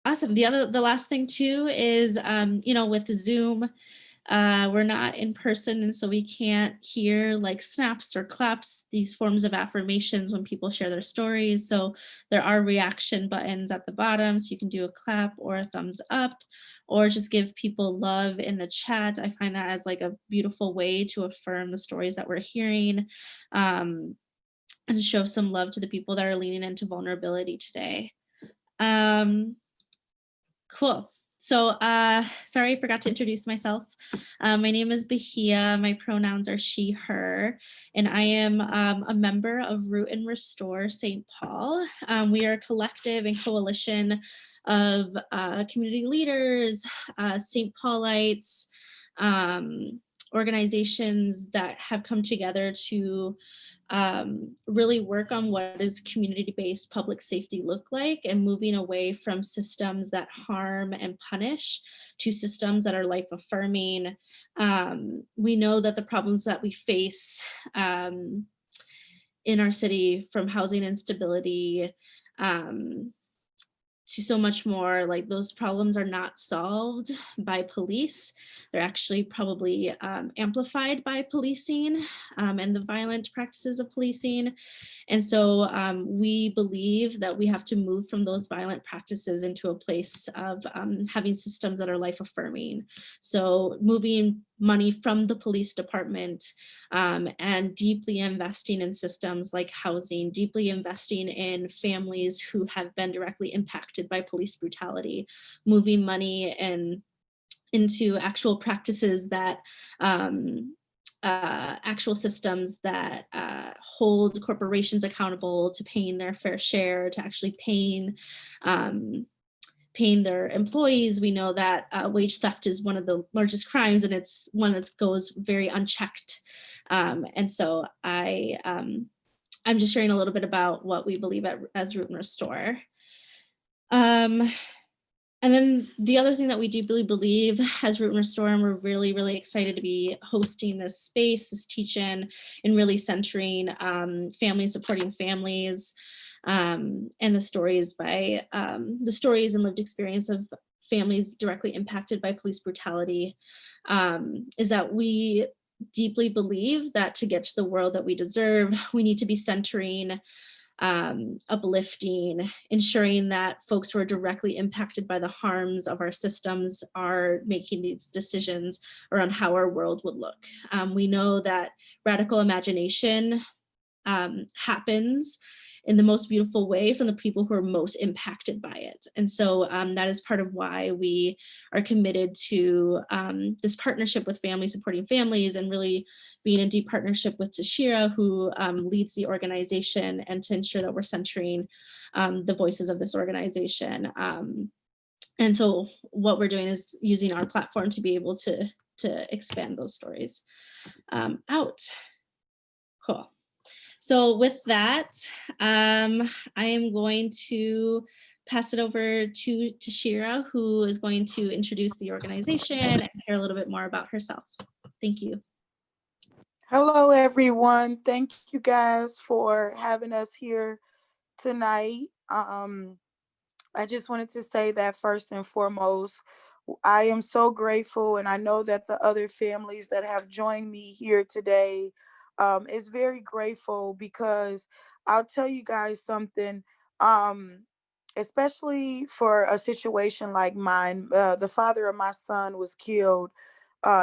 Awesome. The last thing too is, with Zoom, we're not in person, and so we can't hear like snaps or claps, these forms of affirmations when people share their stories. So there are reaction buttons at the bottom, so you can do a clap or a thumbs up, or just give people love in the chat. I find that as like a beautiful way to affirm the stories that we're hearing, um, and to show some love to the people that are leaning into vulnerability today. Um, Cool. So, sorry, I forgot to introduce myself. My name is Bahia. My pronouns are she, her, and I am a member of Root and Restore St. Paul. We are a collective and coalition of community leaders, St. Paulites, um, organizations that have come together to really work on what does community-based public safety look like, and moving away from systems that harm and punish to systems that are life affirming. We know that the problems that we face in our city, from housing instability, um, to so much more, like those problems are not solved by police. They're actually probably amplified by policing, and the violent practices of policing. And so we believe that we have to move from those violent practices into a place of having systems that are life affirming. So moving money from the police department, and deeply investing in systems like housing, deeply investing in families who have been directly impacted by police brutality, moving money and into actual practices that actual systems that hold corporations accountable to paying their fair share, to actually paying their employees. We know that wage theft is one of the largest crimes, and it's one that goes very unchecked. And so I'm just sharing a little bit about what we believe as Root and Restore. And then the other thing that we deeply believe as Root and Restore, and we're really, really excited to be hosting this space, this teach-in, and really centering families, supporting families, and the stories the stories and lived experience of families directly impacted by police brutality, is that we deeply believe that to get to the world that we deserve, we need to be centering, uplifting, ensuring that folks who are directly impacted by the harms of our systems are making these decisions around how our world would look. We know that radical imagination happens in the most beautiful way from the people who are most impacted by it. And so that is part of why we are committed to this partnership with Families Supporting Families, and really being in deep partnership with Tashira, who leads the organization, and to ensure that we're centering the voices of this organization. And so what we're doing is using our platform to be able to expand those stories out. Cool. So with that, I am going to pass it over to Tashira, who is going to introduce the organization and share a little bit more about herself. Thank you. Hello, everyone. Thank you guys for having us here tonight. I just wanted to say that first and foremost, I am so grateful, and I know that the other families that have joined me here today is very grateful, because I'll tell you guys something. Um, Especially for a situation like mine, the father of my son was killed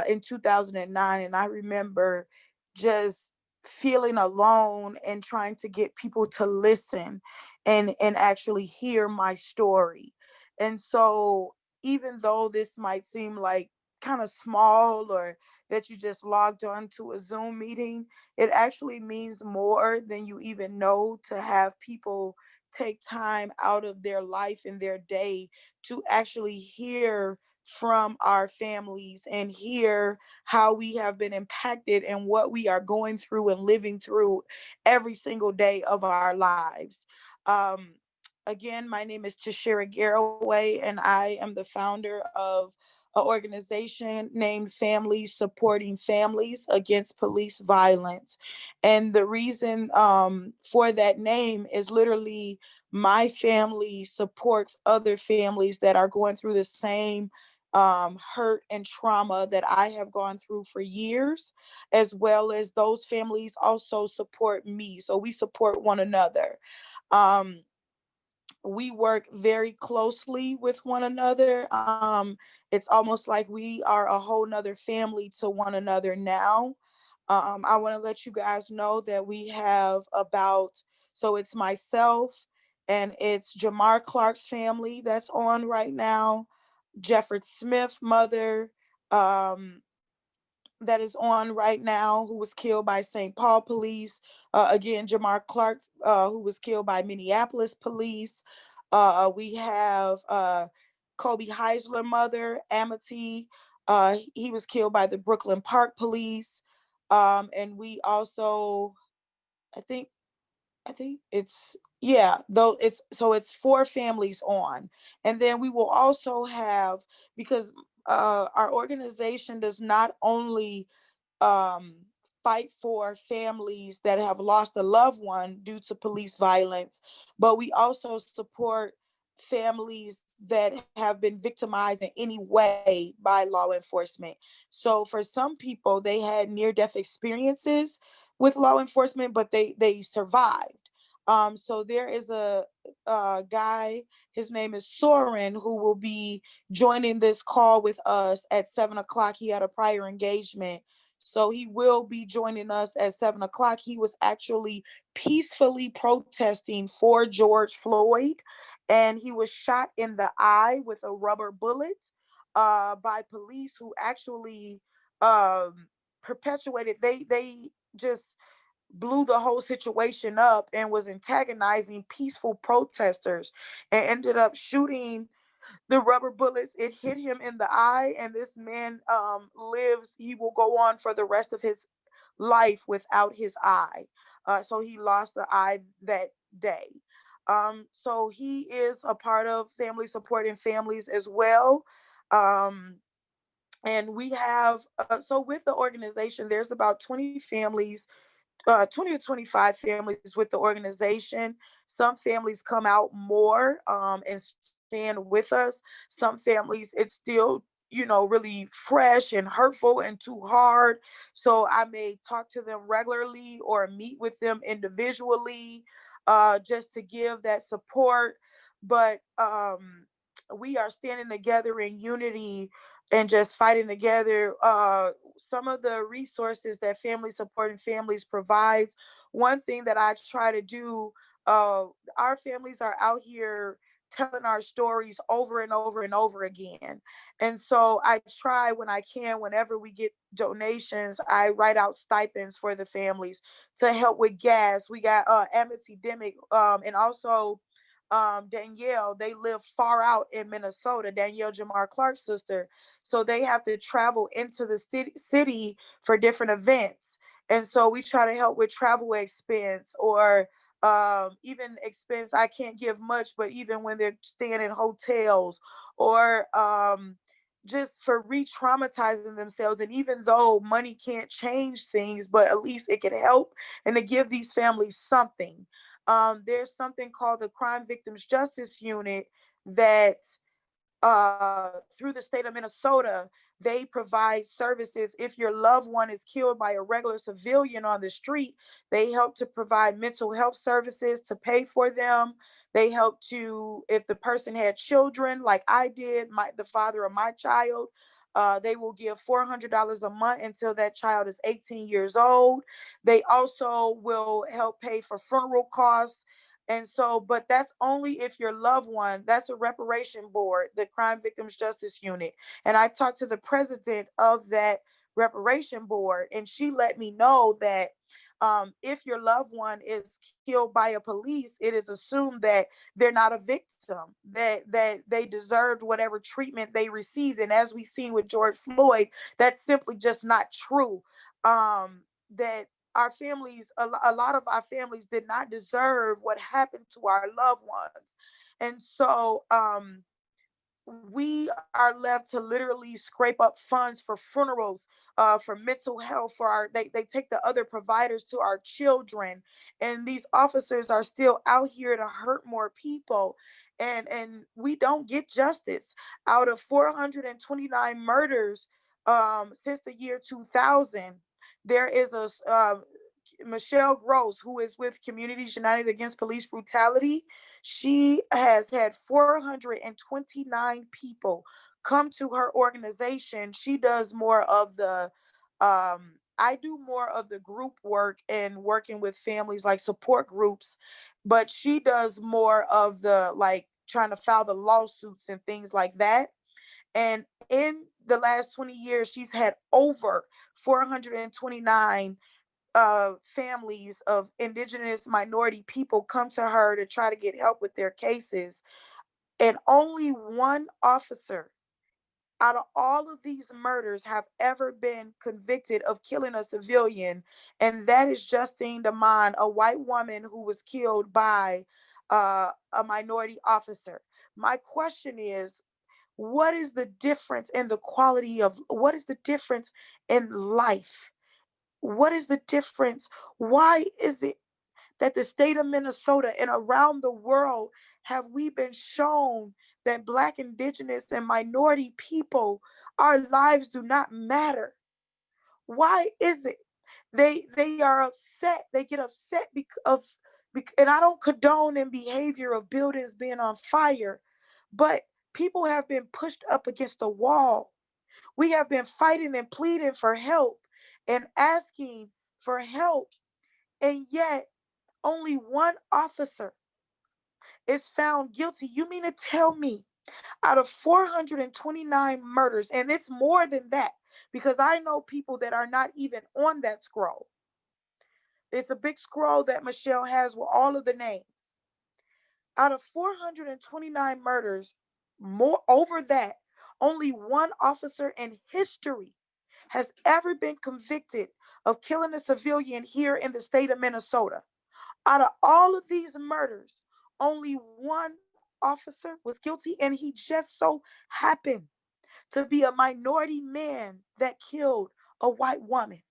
in 2009, and I remember just feeling alone and trying to get people to listen and actually hear my story. And so, even though this might seem like kind of small, or that you just logged on to a Zoom meeting, it actually means more than you even know, to have people take time out of their life and their day to actually hear from our families and hear how we have been impacted and what we are going through and living through every single day of our lives. Again, my name is Tashira Garraway, and I am the founder of an organization named Families Supporting Families Against Police Violence. And the reason for that name is literally my family supports other families that are going through the same hurt and trauma that I have gone through for years, as well as those families also support me. So we support one another. Um, we work very closely with one another. It's almost like we are a whole nother family to one another now. I want to let you guys know that we have about, so it's myself and it's Jamar Clark's family that's on right now, Jefford Smith mother, um, that is on right now, who was killed by St. Paul police. Again, Jamar Clark, who was killed by Minneapolis police. We have Kobe Heisler mother, Amity. He was killed by the Brooklyn Park police. And we also, I think, I think it's, yeah, though it's, so it's four families on. And then we will also have, because our organization does not only um, fight for families that have lost a loved one due to police violence, but we also support families that have been victimized in any way by law enforcement. So for some people, they had near death experiences with law enforcement, but they survived. So there is a guy, his name is Soren, who will be joining this call with us at 7 o'clock. He had a prior engagement, so he will be joining us at 7 o'clock. He was actually peacefully protesting for George Floyd, and he was shot in the eye with a rubber bullet by police who actually um, perpetuated. They just blew the whole situation up and was antagonizing peaceful protesters and ended up shooting the rubber bullets. It hit him in the eye, and this man lives, he will go on for the rest of his life without his eye. So he lost the eye that day. So he is a part of Family Supporting Families as well. um, and we have, so with the organization, there's about 20 families, 20 to 25 families with the organization. Some families come out more and stand with us. Some families, it's still, really fresh and hurtful and too hard. So I may talk to them regularly or meet with them individually, just to give that support. But we are standing together in unity and just fighting together. Some of the resources that Family Supporting Families provides, one thing that I try to do, uh, our families are out here telling our stories over and over and over again. And so I try when I can, whenever we get donations, I write out stipends for the families to help with gas. We got Amity Demick, and also Danielle. They live far out in Minnesota, Danielle Jamar Clark's sister. So they have to travel into the city for different events. And so we try to help with travel expense, or even expense. I can't give much, but even when they're staying in hotels, or just for re-traumatizing themselves. And even though money can't change things, but at least it can help, and to give these families something. There's something called the Crime Victims Justice Unit that, through the state of Minnesota, they provide services. If your loved one is killed by a regular civilian on the street, they help to provide mental health services to pay for them. They help to, if the person had children, like I did, the father of my child, they will give $400 a month until that child is 18 years old. They also will help pay for funeral costs. And so, but that's only if your loved one, that's a reparation board, the Crime Victims Justice Unit. And I talked to the president of that reparation board, and she let me know that if your loved one is killed by a police, it is assumed that they're not a victim, that they deserved whatever treatment they received. And as we've seen with George Floyd, that's simply just not true. That our families, a lot of our families did not deserve what happened to our loved ones. And so we are left to literally scrape up funds for funerals, for mental health, for they take the other providers to our children, and these officers are still out here to hurt more people, and we don't get justice. Out of 429 murders since the year 2000, there is Michelle Gross, who is with Communities United Against Police Brutality. She has had 429 people come to her organization. She does more of the, I do more of the group work and working with families, like support groups, but she does more of the, like, trying to file the lawsuits and things like that. And in the last 20 years, she's had over 429 families of indigenous minority people come to her to try to get help with their cases. And only one officer out of all of these murders have ever been convicted of killing a civilian, and that is Justine Damond, a white woman who was killed by a minority officer. My question is, what is the difference in the quality of, what is the difference in life? What is the difference? Why is it that the state of Minnesota and around the world have we been shown that Black, Indigenous, and minority people, our lives do not matter? Why is it they are upset? They get upset because and I don't condone in behavior of buildings being on fire, but people have been pushed up against the wall. We have been fighting and pleading for help and asking for help, and yet only one officer is found guilty. You mean to tell me out of 429 murders, and it's more than that, because I know people that are not even on that scroll. It's a big scroll that Michelle has with all of the names. Out of 429 murders, more over that, only one officer in history has ever been convicted of killing a civilian here in the state of Minnesota. Out of all of these murders, only one officer was guilty, and he just so happened to be a minority man that killed a white woman.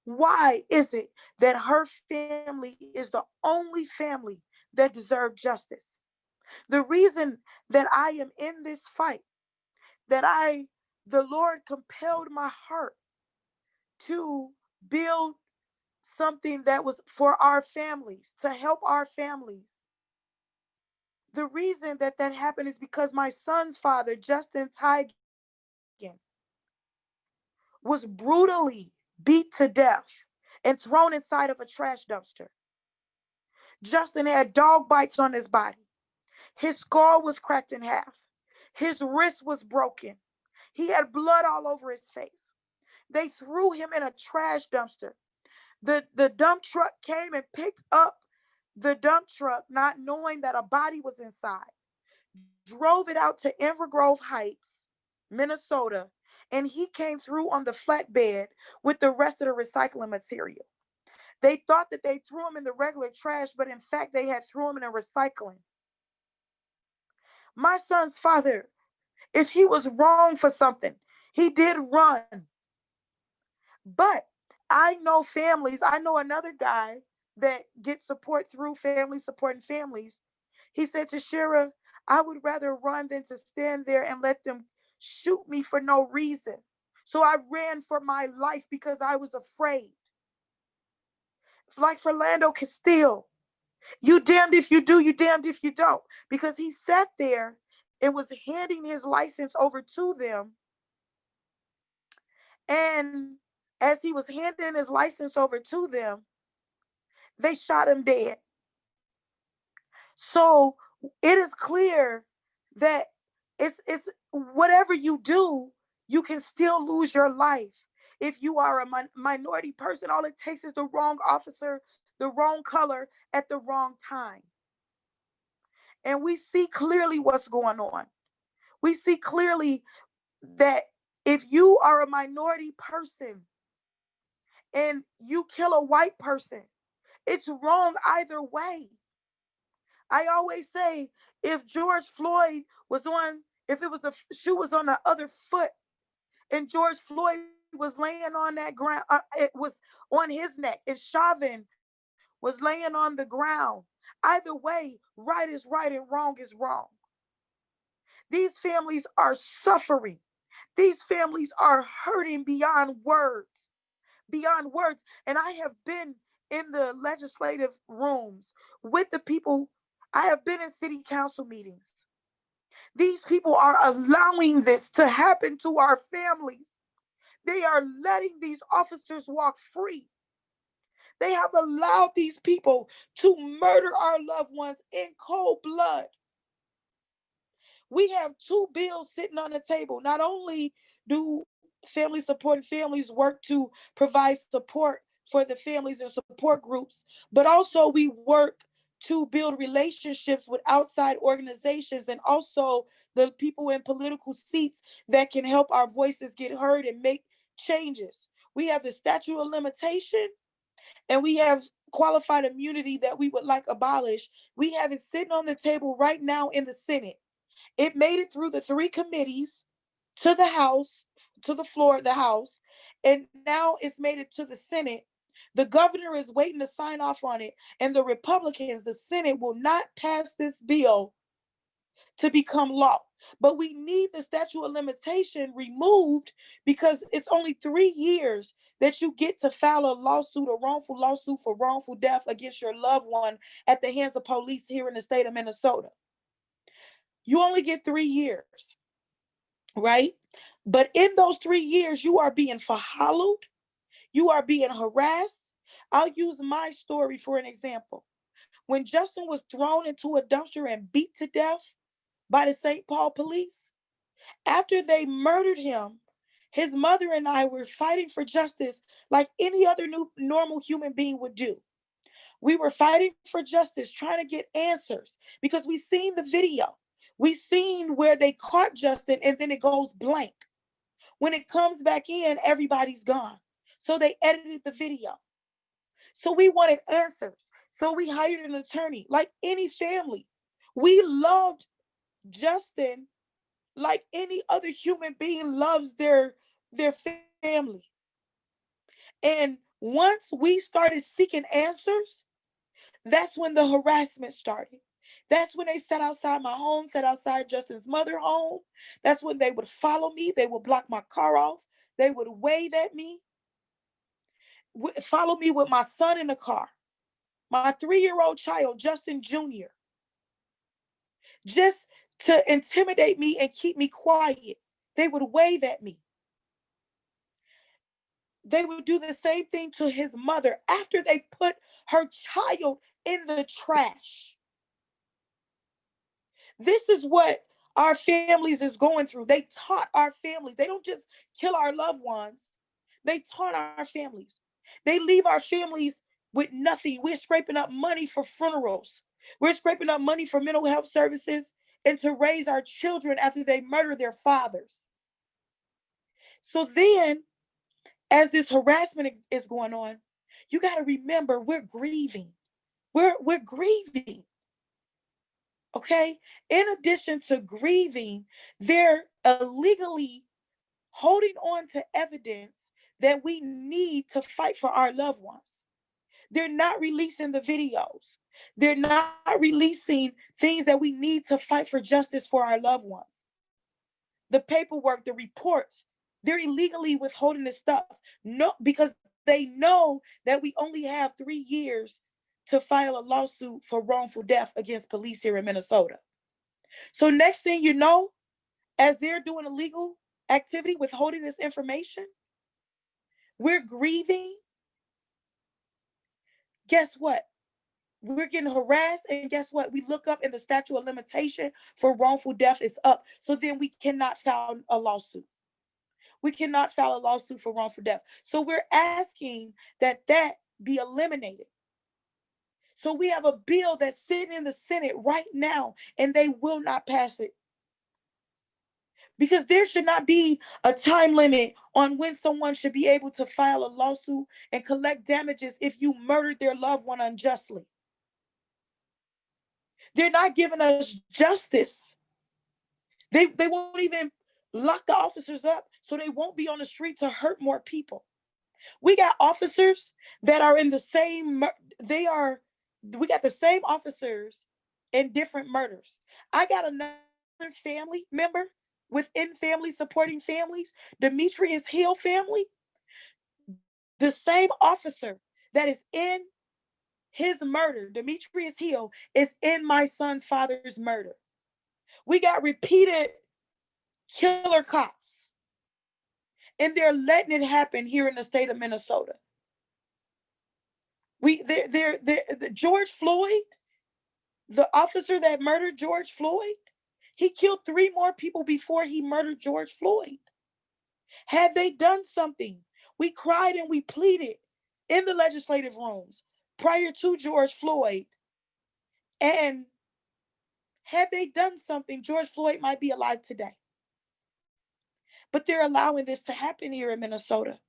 Why is it that her family is the only family that deserves justice? The reason that I am in this fight, that the Lord compelled my heart to build something that was for our families, to help our families. The reason that that happened is because my son's father, Justin Tigan, was brutally beat to death and thrown inside of a trash dumpster. Justin had dog bites on his body. His skull was cracked in half. His wrist was broken. He had blood all over his face. They threw him in a trash dumpster. The dump truck came and picked up the dump truck, not knowing that a body was inside, drove it out to Inver Grove Heights, Minnesota, and he came through on the flatbed with the rest of the recycling material. They thought that they threw him in the regular trash, but in fact, they had threw him in a recycling. My son's father, if he was wrong for something, he did run. But I know families, I know another guy that gets support through family supporting families. He said to Shira, I would rather run than to stand there and let them shoot me for no reason. So I ran for my life because I was afraid. Like Philando Castile, you damned if you do, you damned if you don't. Because he sat there and was handing his license over to them. And as he was handing his license over to them, they shot him dead. So it is clear that it's whatever you do, you can still lose your life. If you are a minority person, all it takes is the wrong officer, the wrong color at the wrong time. And we see clearly what's going on. We see clearly that if you are a minority person and you kill a white person, it's wrong either way. I always say, if George Floyd was on if it was the shoe was on the other foot and George Floyd was laying on that ground, it was on his neck, and Chauvin was laying on the ground. Either way, right is right and wrong is wrong. These families are suffering. These families are hurting beyond words, beyond words. And I have been in the legislative rooms with the people. I have been in city council meetings. These people are allowing this to happen to our families. They are letting these officers walk free. They have allowed these people to murder our loved ones in cold blood. We have two bills sitting on the table. Not only do family supporting families work to provide support for the families and support groups, but also we work to build relationships with outside organizations and also the people in political seats that can help our voices get heard and make changes. We have the statute of limitation and we have qualified immunity that we would like abolished. We have it sitting on the table right now in the Senate. It made it through the three committees to the House, to the floor of the House, and now it's made it to the Senate. The governor is waiting to sign off on it, and the Republicans, the Senate, will not pass this bill to become law. But we need the statute of limitation removed because it's only 3 years that you get to file a lawsuit, a wrongful lawsuit for wrongful death against your loved one at the hands of police here in the state of Minnesota. You only get 3 years, right? But in those 3 years, you are being followed, you are being harassed. I'll use my story for an example. When Justin was thrown into a dumpster and beat to death by the St. Paul police, after they murdered him, his mother and I were fighting for justice like any other normal human being would do. We were fighting for justice, trying to get answers because we seen the video. We seen where they caught Justin and then it goes blank. When it comes back in, everybody's gone. So they edited the video. So we wanted answers. So we hired an attorney, like any family. We loved Justin like any other human being loves their family. And once we started seeking answers, that's when the harassment started. That's when they sat outside my home, sat outside Justin's mother home. That's when they would follow me. They would block my car off. They would wave at me, follow me with my son in the car, my 3-year-old child, Justin Jr., just to intimidate me and keep me quiet. They would wave at me. They would do the same thing to his mother after they put her child in the trash. This is what our families is going through. They taught our families. They don't just kill our loved ones. They taught our families. They leave our families with nothing. We're scraping up money for funerals. We're scraping up money for mental health services and to raise our children after they murder their fathers. So then, as this harassment is going on, you got to remember we're grieving. We're grieving. Okay. In addition to grieving, they're illegally holding on to evidence that we need to fight for our loved ones. They're not releasing the videos. They're not releasing things that we need to fight for justice for our loved ones. The paperwork, the reports, they're illegally withholding this stuff. No, because they know that we only have 3 years to file a lawsuit for wrongful death against police here in Minnesota. So next thing you know, as they're doing illegal activity, withholding this information, we're grieving. Guess what? We're getting harassed, and guess what? We look up and the statute of limitation for wrongful death is up. So then we cannot file a lawsuit. We cannot file a lawsuit for wrongful death. So we're asking that that be eliminated. So we have a bill that's sitting in the Senate right now, and they will not pass it. Because there should not be a time limit on when someone should be able to file a lawsuit and collect damages if you murdered their loved one unjustly. They're not giving us justice. They won't even lock the officers up so they won't be on the street to hurt more people. We got officers that are in the same, they are, we got the same officers in different murders. I got another family member within family supporting families, Demetrius Hill family, the same officer that is in his murder, Demetrius Hill, is in my son's father's murder. We got repeated killer cops, and they're letting it happen here in the state of Minnesota. The George Floyd, the officer that murdered George Floyd, he killed 3 more people before he murdered George Floyd. Had they done something, we cried and we pleaded in the legislative rooms prior to George Floyd. And had they done something, George Floyd might be alive today. But they're allowing this to happen here in Minnesota.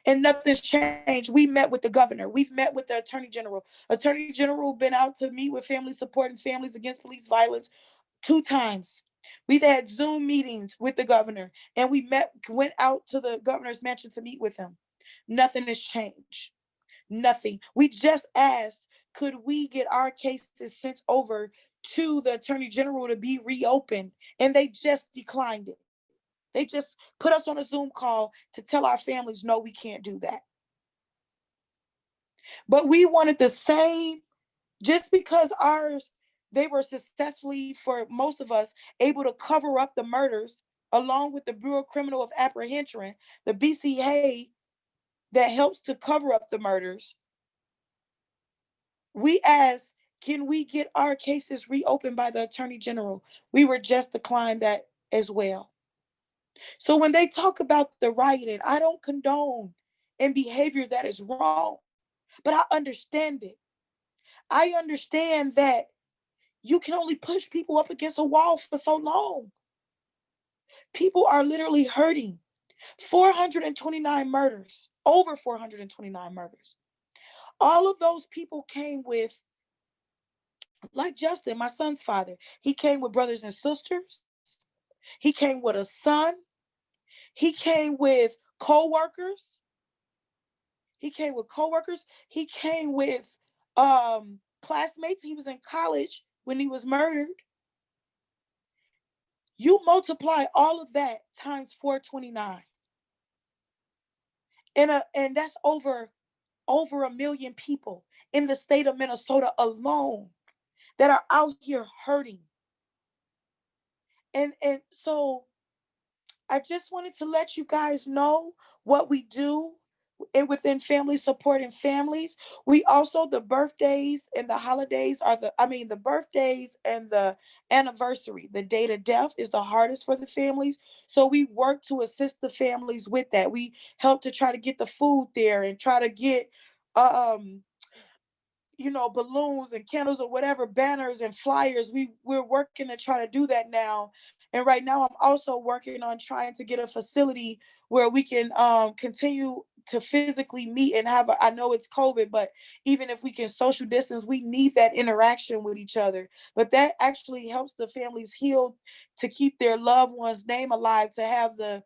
And nothing's changed. We met with the governor. We've met with the attorney general. Attorney general been out to meet with family support and families against police violence 2 times. We've had Zoom meetings with the governor, and went out to the governor's mansion to meet with him. Nothing has changed. Nothing. We just asked, could we get our cases sent over to the attorney general to be reopened? And they just declined it. They just put us on a Zoom call to tell our families, no, we can't do that. But we wanted the same, just because ours, they were successfully, for most of us, able to cover up the murders along with the Bureau of Criminal of Apprehension, the BCA that helps to cover up the murders. We asked, can we get our cases reopened by the attorney general? We were just declined that as well. So when they talk about the rioting, I don't condone in behavior that is wrong, but I understand it. I understand that you can only push people up against a wall for so long. People are literally hurting. 429 murders, over 429 murders. All of those people came with, like Justin, my son's father, he came with brothers and sisters. He came with a son. He came with co-workers. He came with coworkers. He came with classmates. He was in college when he was murdered. You multiply all of that times 429. And that's over 1 million people in the state of Minnesota alone that are out here hurting. And so I just wanted to let you guys know what we do and within family support and families. We also, the birthdays and the holidays are the birthdays and the anniversary, the date of death is the hardest for the families. So we work to assist the families with that. We help to try to get the food there and try to get um balloons and candles or whatever, banners and flyers. We're working to try to do that now. And right now I'm also working on trying to get a facility where we can continue to physically meet and have I know it's COVID, but even if we can social distance, we need that interaction with each other. But that actually helps the families heal, to keep their loved one's name alive, to have the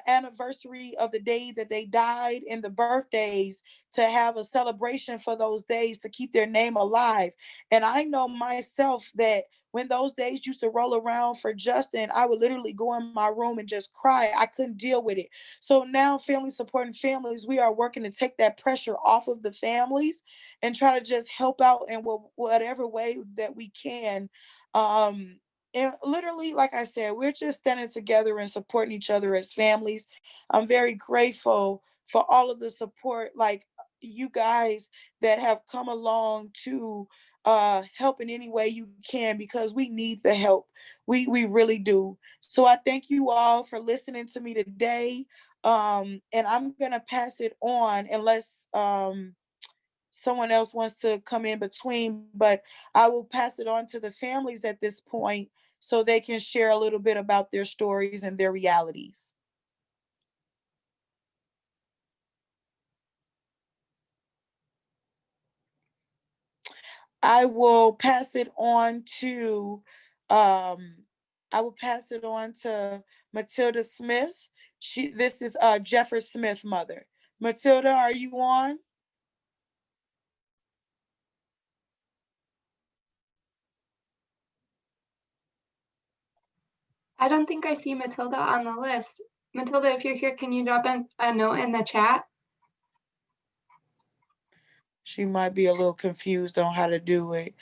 anniversary of the day that they died and the birthdays, to have a celebration for those days, to keep their name alive. And I know myself that when those days used to roll around for Justin, I would literally go in my room and just cry. I couldn't deal with it. So now, family supporting families, we are working to take that pressure off of the families and try to just help out in whatever way that we can. And literally, like I said, we're just standing together and supporting each other as families. I'm very grateful for all of the support, like you guys that have come along to help in any way you can, because we need the help. We really do. So I thank you all for listening to me today. And I'm gonna pass it on, unless someone else wants to come in between, but I will pass it on to the families at this point so they can share a little bit about their stories and their realities. I will pass it on to um, I will pass it on to Matilda Smith. This is Jeffrey Smith's mother. Matilda, are you on? I don't think I see Matilda on the list. Matilda, if you're here, can you drop in a note in the chat? She might be a little confused on how to do it.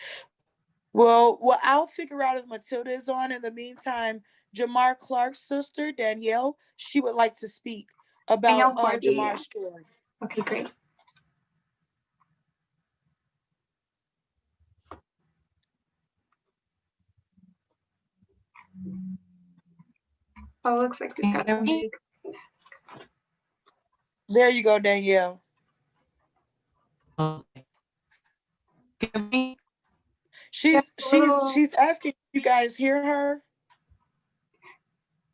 Well, I'll figure out if Matilda is on. In the meantime, Jamar Clark's sister, Danielle, she would like to speak about Danielle Corby, yeah. Jamar's story. Okay, great. Oh, looks like we've got somebody. There you go, Danielle. Okay. Can we- She's asking if you guys hear her.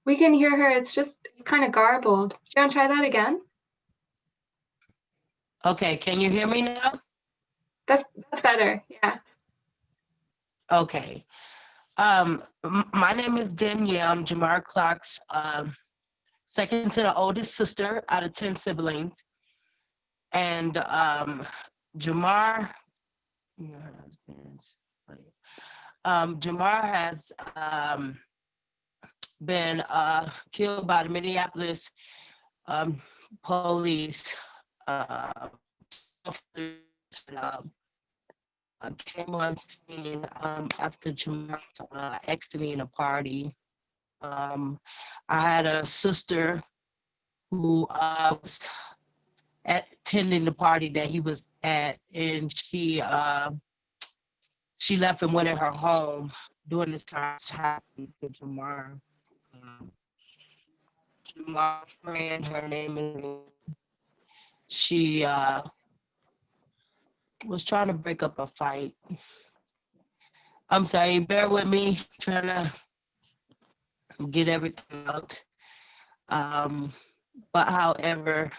We can hear her. It's just kind of garbled. Do you want to try that again? Okay, can you hear me now? That's better. Yeah. Okay. My name is Danielle. I'm Jamar Clark's second to the oldest sister out of 10 siblings. And Jamar has been killed by the Minneapolis police. I came on scene after Jamar exiting a party. I had a sister who was attending the party that he was at, and she left and went in her home during this time happened to Jamar. Jamar's friend, her name is, she was trying to break up a fight. I'm sorry, bear with me, trying to get everything out. But however,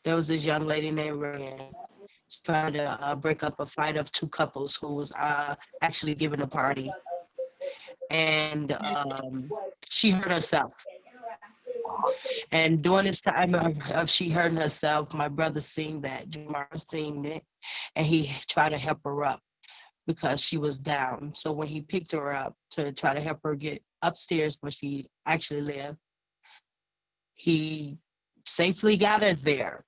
there was this young lady named Ryan. She tried to break up a fight of two couples who was actually giving a party. And she hurt herself. And during this time of she hurting herself, my brother seen that, Jamar seen it, and he tried to help her up because she was down. So when he picked her up to try to help her get upstairs where she actually lived, he safely got her there.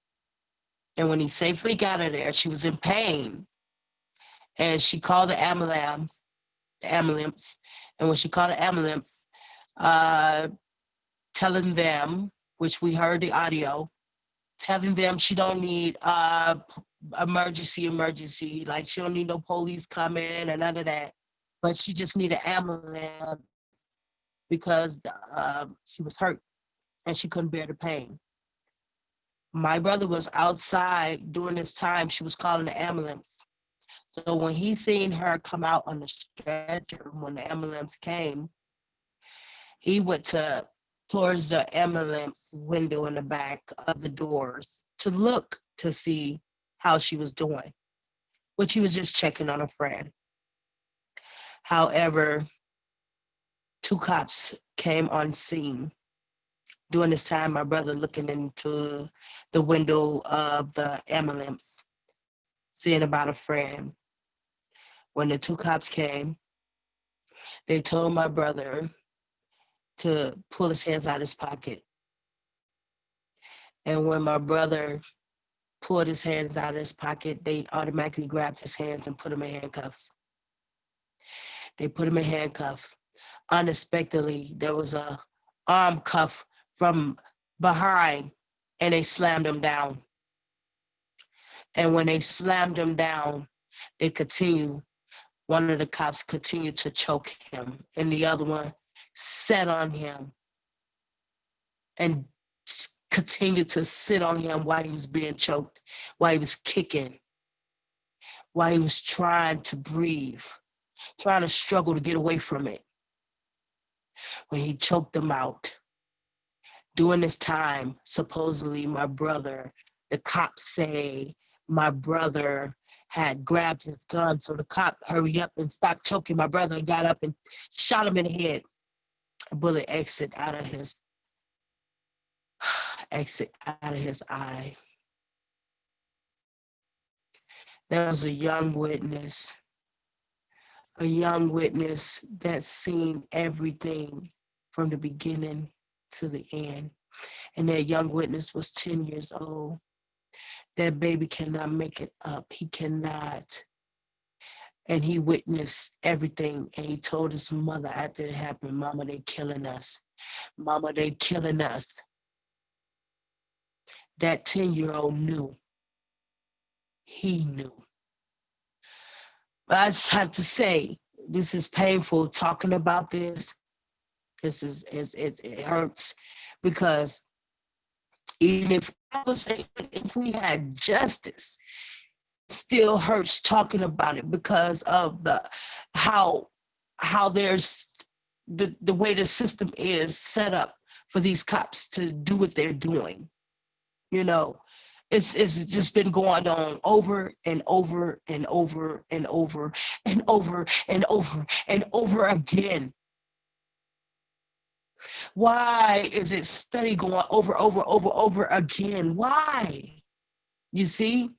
And when he safely got her there, she was in pain. And she called the ambulance. And when she called the ambulance, telling them, which we heard the audio, telling them she don't need emergency, like she don't need no police coming and none of that. But she just need an ambulance because she was hurt and she couldn't bear the pain. My brother was outside during this time. She was calling the ambulance. So when he seen her come out on the stretcher, when the ambulance came, he went towards the ambulance window in the back of the doors to look to see how she was doing, which he was just checking on a friend. However, two cops came on scene. During this time, my brother looking into the window of the ambulance, seeing about a friend. When the two cops came, they told my brother to pull his hands out of his pocket. And when my brother pulled his hands out of his pocket, they automatically grabbed his hands and put him in handcuffs. They put him in handcuffs. Unexpectedly, there was a arm cuff from behind, and they slammed him down. And when they slammed him down, one of the cops continued to choke him, and the other one sat on him and continued to sit on him while he was being choked, while he was kicking, while he was trying to breathe, trying to struggle to get away from it. When he choked him out, during this time, supposedly my brother, the cops say my brother had grabbed his gun, so the cop hurried up and stopped choking my brother and got up and shot him in the head a bullet exit out of his eye. There was a young witness that seen everything from the beginning to the end. And that young witness was 10 years old. That baby cannot make it up. He cannot. And he witnessed everything. And he told his mother after it happened, Mama, they killing us. Mama, they killing us. That 10-year-old knew. He knew. But I just have to say, this is painful talking about this. It hurts because even if I would say if we had justice, it still hurts talking about it because of how there's the way the system is set up for these cops to do what they're doing. You know, it's just been going on over and over and over and over and over and over and over again. Why is it steady going over again? Why? You see,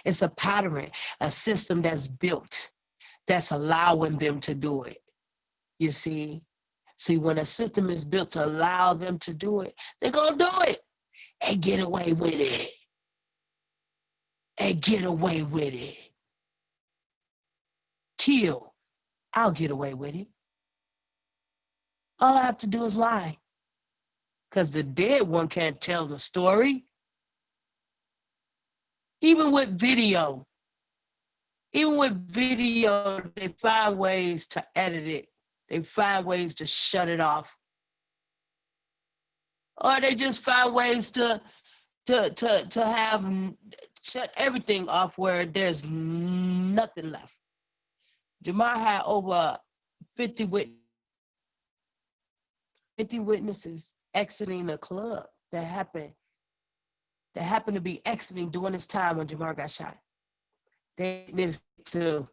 it's a pattern, a system that's built, that's allowing them to do it. You see, when a system is built to allow them to do it, they're going to do it and get away with it. And get away with it. Kill. I'll get away with it. All I have to do is lie. Because the dead one can't tell the story. Even with video, they find ways to edit it. They find ways to shut it off. Or they just find ways to have shut everything off where there's nothing left. Jamar had over 50 witnesses exiting the club that happened to be exiting during this time when Jamar got shot. They witnessed too.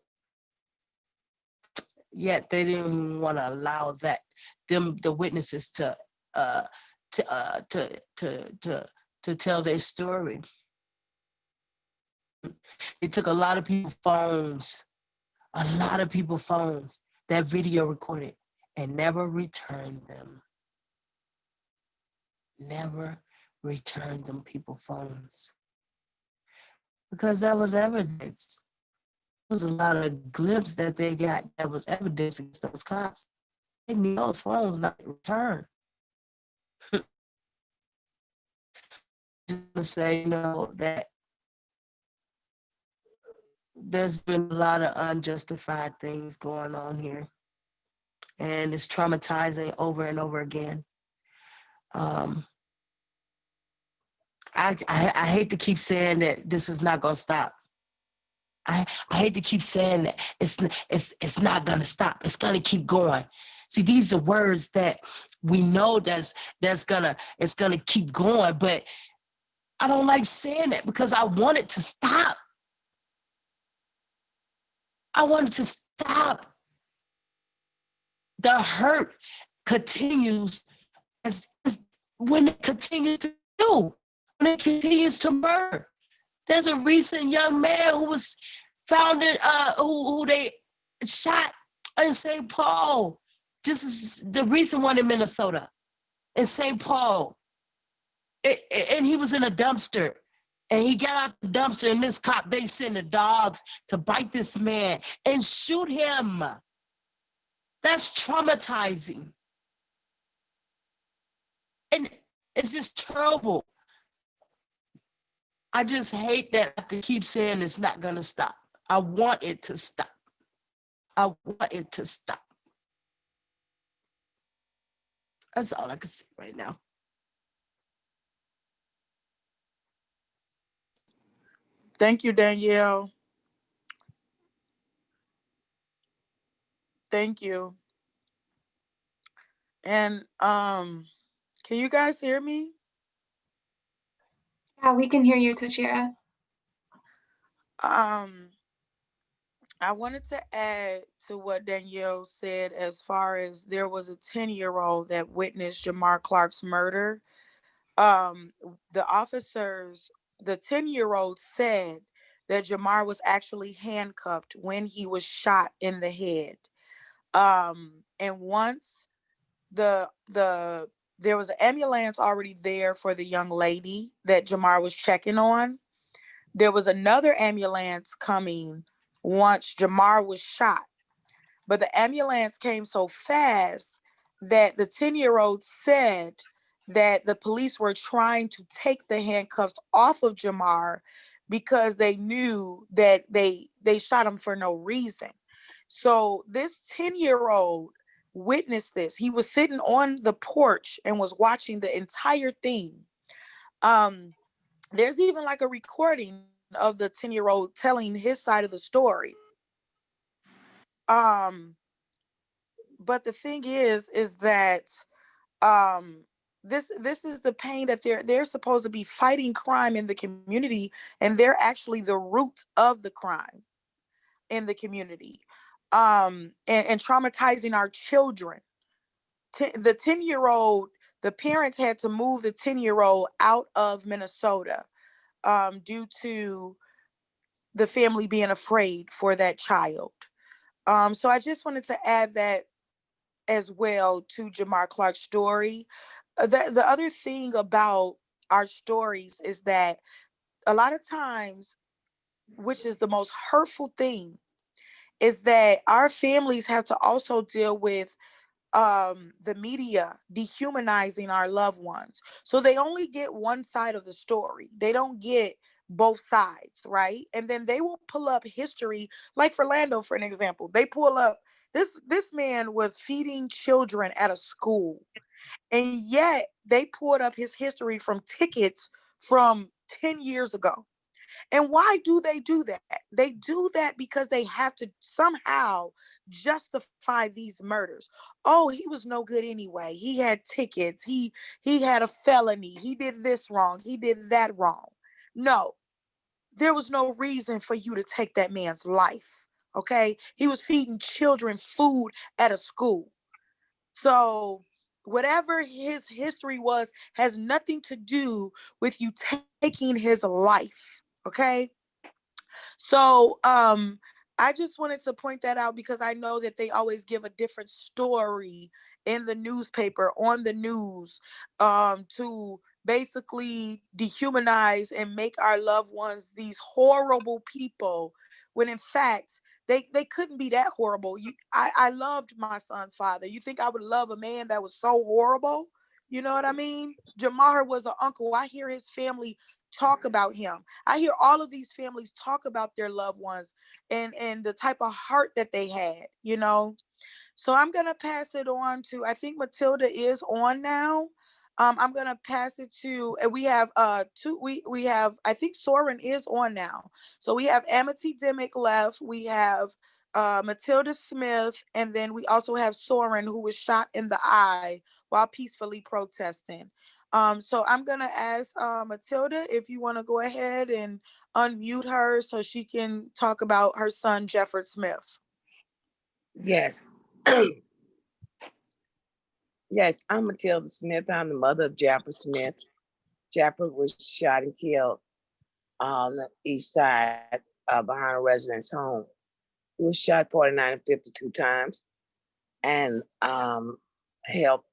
Yet they didn't want to allow the witnesses to tell their story. It took a lot of people's phones that video recorded and never returned them. Never returned them people's phones. Because that was evidence. There was a lot of glimpses that they got that was evidence against those cops. They need those phones not returned. Just to say, that there's been a lot of unjustified things going on here. And it's traumatizing over and over again. I hate to keep saying that this is not going to stop. I hate to keep saying that it's not going to stop. It's going to keep going. See, these are words that we know it's going to keep going, but I don't like saying that because I want it to stop. I want it to stop. The hurt continues as when it continues to do, when it continues to murder. There's a recent young man who was found who they shot in St. Paul. This is the recent one in Minnesota, in St. Paul. And he was in a dumpster. And he got out the dumpster, and this cop, they send the dogs to bite this man and shoot him. That's traumatizing. And it's just terrible. I just hate that I have to keep saying it's not going to stop. I want it to stop. I want it to stop. That's all I can say right now. Thank you, Danielle. Thank you. And can you guys hear me? Yeah, we can hear you, Toshira. I wanted to add to what Danielle said as far as there was a 10-year-old that witnessed Jamar Clark's murder. Um, the officers, the 10-year-old said that Jamar was actually handcuffed when he was shot in the head. And once the there was an ambulance already there for the young lady that Jamar was checking on. There was another ambulance coming once Jamar was shot, but the ambulance came so fast that the 10-year-old said that the police were trying to take the handcuffs off of Jamar because they knew that they shot him for no reason. So this 10-year-old witnessed this. He was sitting on the porch and was watching the entire thing. Um, there's even like a recording of the 10-year-old telling his side of the story. Um, but the thing is that um this is the pain that they're supposed to be fighting crime in the community, and they're actually the root of the crime in the community, and traumatizing our children. The 10-year-old, the parents had to move the 10-year-old out of Minnesota, due to the family being afraid for that child. So I just wanted to add that as well to Jamar Clark's story. The other thing about our stories is that a lot of times, which is the most hurtful thing, is that our families have to also deal with the media dehumanizing our loved ones. So they only get one side of the story. They don't get both sides, right? And then they will pull up history, like for Lando, for an example. They pull up this man was feeding children at a school, and yet they pulled up his history from tickets from 10 years ago. And why do they do that? They do that because they have to somehow justify these murders. Oh, he was no good anyway. He had tickets. He had a felony. He did this wrong. He did that wrong. No, there was no reason for you to take that man's life. Okay? He was feeding children food at a school. So whatever his history was has nothing to do with you taking his life. Okay? So I just wanted to point that out because I know that they always give a different story in the newspaper, on the news, to basically dehumanize and make our loved ones these horrible people, when in fact they couldn't be that horrible. I loved my son's father. You think I would love a man that was so horrible? You know what I mean? Jamar was an uncle. I hear his family talk about him. I hear all of these families talk about their loved ones, and the type of heart that they had, you know. So I'm gonna pass it on to, I think Matilda is on now. I'm gonna pass it to, and we have two, we have, I think Soren is on now. So we have Amity Dimick left, we have Matilda Smith, and then we also have Soren, who was shot in the eye while peacefully protesting. So I'm gonna ask Matilda if you want to go ahead and unmute her so she can talk about her son Jefford Smith. Yes. Yes, I'm Matilda Smith. I'm the mother of Japper Smith. Japper was shot and killed on the east side behind a residence home. He was shot 49 and 52 times, and they held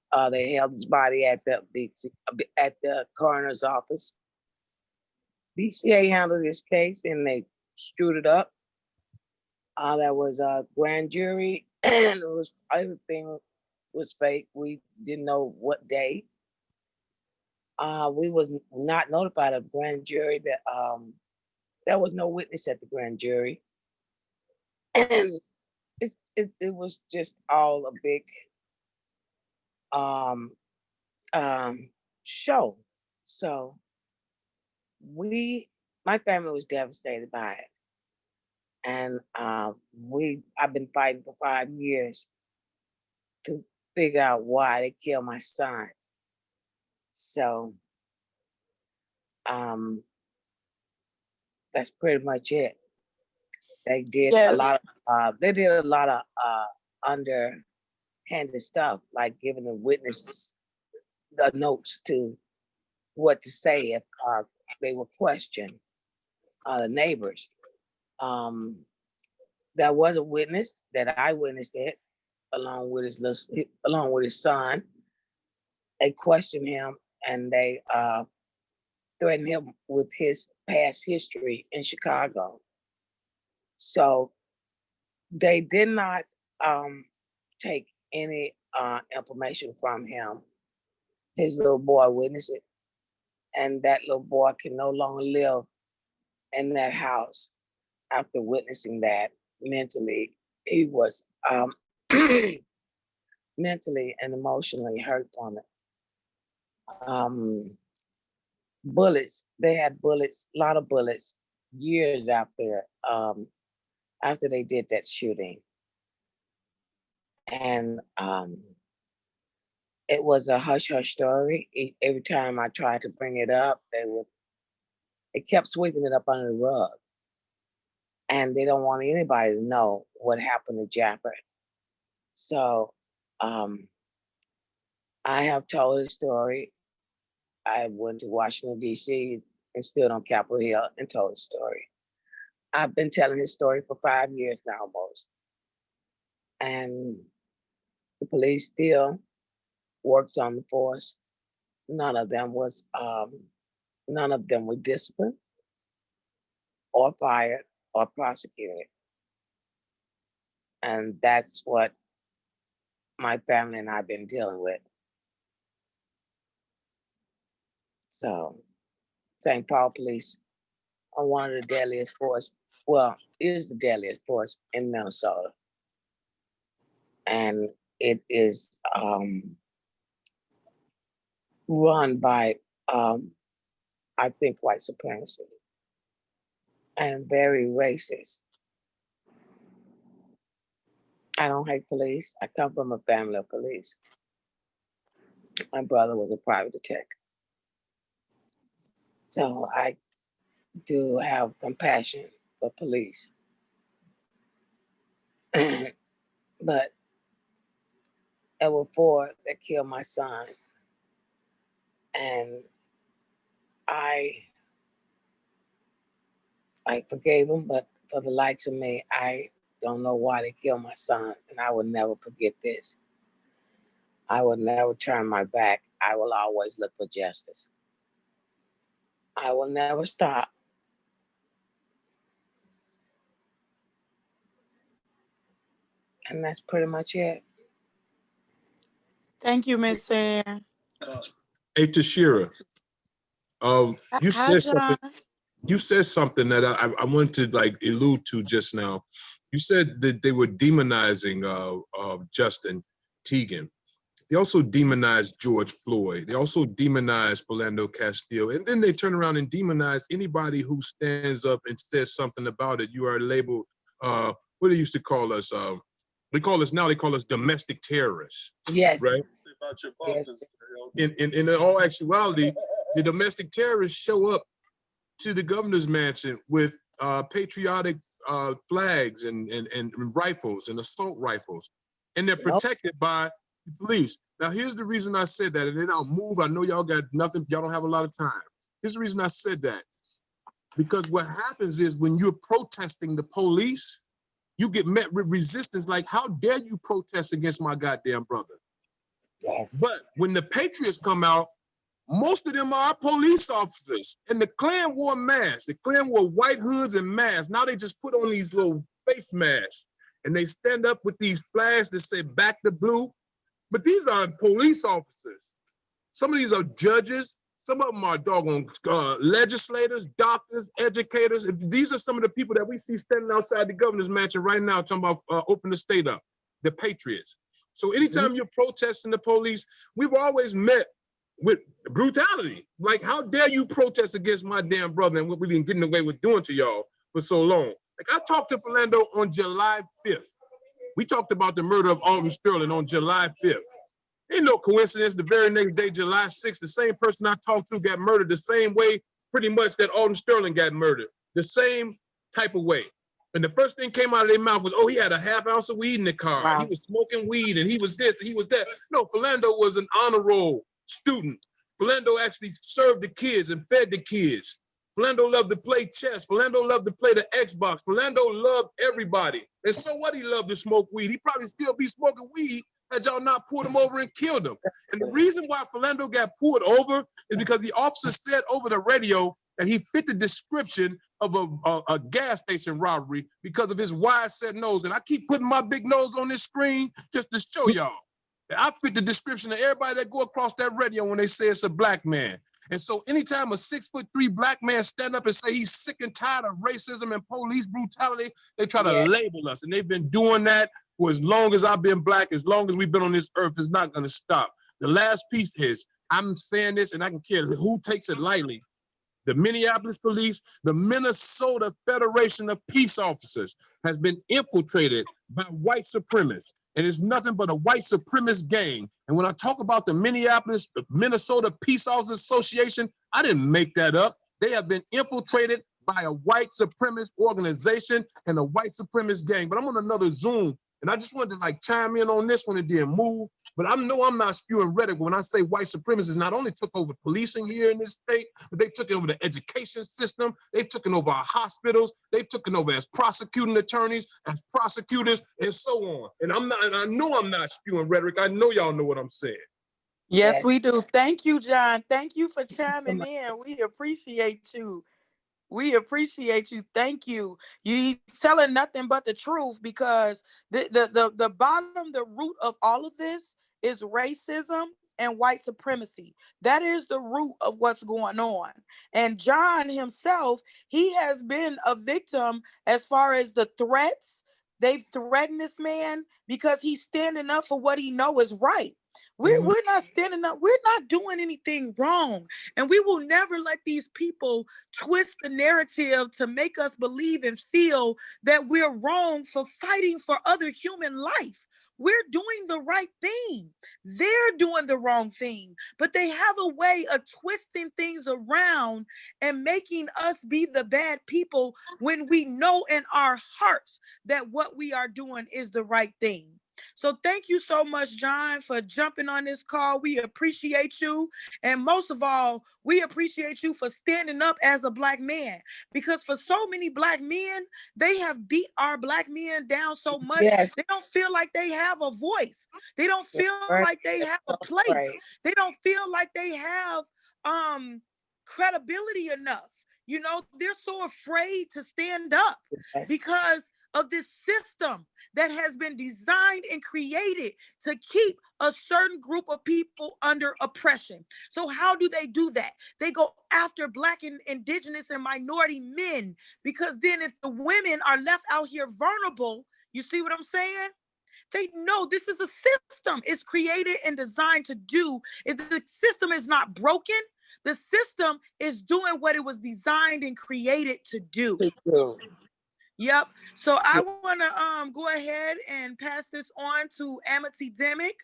his body at the coroner's office. BCA handled this case and they screwed it up. There was a grand jury, and everything was fake. We didn't know what day. We was not notified of grand jury that there was no witness at the grand jury, and it was just all a big um, show. So my family was devastated by it, and I've been fighting for 5 years to figure out why they killed my son. So that's pretty much it. They did a Yes. lot of underhanded stuff, like giving the witnesses the notes to what to say if they were questioned, the neighbors. There was a witness that I witnessed it along with his son. They questioned him and they threatened him with his past history in Chicago. So they did not take any information from him. His little boy witnessed it, and that little boy can no longer live in that house after witnessing that. Mentally, he was mentally and emotionally hurt from it. Bullets, they had bullets, a lot of bullets, years after they did that shooting. And it was a hush hush story. Every time I tried to bring it up, they kept sweeping it up under the rug. And they don't want anybody to know what happened to Japper. So I have told his story. I went to Washington, D.C. and stood on Capitol Hill and told his story. I've been telling his story for 5 years now almost. And the police still works on the force. None of them were disciplined or fired or prosecuted. And that's what my family and I've been dealing with. So St. Paul Police are one of the deadliest force, is the deadliest force in Minnesota. And it is run by, I think, white supremacy and very racist. I don't hate police. I come from a family of police. My brother was a private detective. So I do have compassion for police. But there were 4 that killed my son. And I forgave them, but for the likes of me, I don't know why they killed my son. And I will never forget this. I will never turn my back. I will always look for justice. I will never stop. And that's pretty much it. Thank you, Miss Ann. Hey, Tashira, you Hi, said John. something. You said something that I wanted to like allude to just now. You said that they were demonizing Justin Teigen. They also demonized George Floyd. They also demonized Philando Castile. And then they turn around and demonize anybody who stands up and says something about it. You are labeled, what they used to call us, they call us domestic terrorists. Yes. Right? About your bosses. In all actuality, the domestic terrorists show up to the governor's mansion with patriotic flags and rifles and assault rifles, and they're protected by the police. Now, here's the reason I said that, and then I'll move. I know y'all got nothing. Y'all don't have a lot of time. Here's the reason I said that. Because what happens is when you're protesting the police, you get met with resistance like, how dare you protest against my goddamn brother? Yes. But when the patriots come out, most of them are police officers. And the Klan wore masks. The Klan wore white hoods and masks. Now they just put on these little face masks. And they stand up with these flags that say back the blue. But these are police officers. Some of these are judges. Some of them are doggone legislators, doctors, educators. These are some of the people that we see standing outside the governor's mansion right now talking about open the state up, the patriots. So anytime you're protesting the police, we've always met with brutality. Like, how dare you protest against my damn brother and what we've been getting away with doing to y'all for so long? Like, I talked to Philando on July 5th. We talked about the murder of Alton Sterling on July 5th. Ain't no coincidence, the very next day, July 6th, the same person I talked to got murdered the same way, pretty much, that Alton Sterling got murdered. The same type of way. And the first thing came out of their mouth was, oh, he had a half ounce of weed in the car. Wow. He was smoking weed and he was this and he was that. No, Philando was an honor roll student. Philando actually served the kids and fed the kids. Philando loved to play chess. Philando loved to play the Xbox. Philando loved everybody. And so what, he loved to smoke weed. He probably still be smoking weed had y'all not pulled him over and killed him. And the reason why Philando got pulled over is because the officer said over the radio that he fit the description of a gas station robbery because of his wide set nose. And I keep putting my big nose on this screen just to show y'all that I fit the description of everybody that go across that radio when they say it's a black man. And so anytime a 6'3" black man stand up and say he's sick and tired of racism and police brutality, they try to label us. And they've been doing that for as long as I've been black, as long as we've been on this earth. It's not gonna stop. The last piece is, I'm saying this and I can care who takes it lightly. The Minneapolis police, the Minnesota Federation of Peace Officers has been infiltrated by white supremacists. And it's nothing but a white supremacist gang. And when I talk about the Minnesota Peace Officers Association, I didn't make that up. They have been infiltrated by a white supremacist organization and a white supremacist gang. But I'm on another Zoom, and I just wanted to chime in on this one and then move. But I know I'm not spewing rhetoric when I say white supremacists not only took over policing here in this state, but they took over the education system. They took it over our hospitals. They took it over as prosecuting attorneys, as prosecutors, and so on. And I know I'm not spewing rhetoric. I know y'all know what I'm saying. Yes, we do. Thank you, John. Thank you for chiming in. We appreciate you. We appreciate you. Thank you. You're telling nothing but the truth, because the bottom, the root of all of this is racism and white supremacy. That is the root of what's going on. And John himself, he has been a victim as far as the threats. They've threatened this man because he's standing up for what he knows is right. We're not standing up. We're not doing anything wrong. And we will never let these people twist the narrative to make us believe and feel that we're wrong for fighting for other human life. We're doing the right thing. They're doing the wrong thing, but they have a way of twisting things around and making us be the bad people when we know in our hearts that what we are doing is the right thing. So thank you so much, John, for jumping on this call. We appreciate you. And most of all, we appreciate you for standing up as a black man, because for so many black men, they have beat our black men down so much. They don't feel like they have a voice. They don't feel like they have a place. They don't feel like they have credibility enough. You know, they're so afraid to stand up because of this system that has been designed and created to keep a certain group of people under oppression. So how do they do that? They go after Black and Indigenous and minority men, because then if the women are left out here vulnerable, you see what I'm saying? They know this is a system. It's created and designed to do. If the system is not broken, the system is doing what it was designed and created to do. Yep. So I want to go ahead and pass this on to Amity Demick.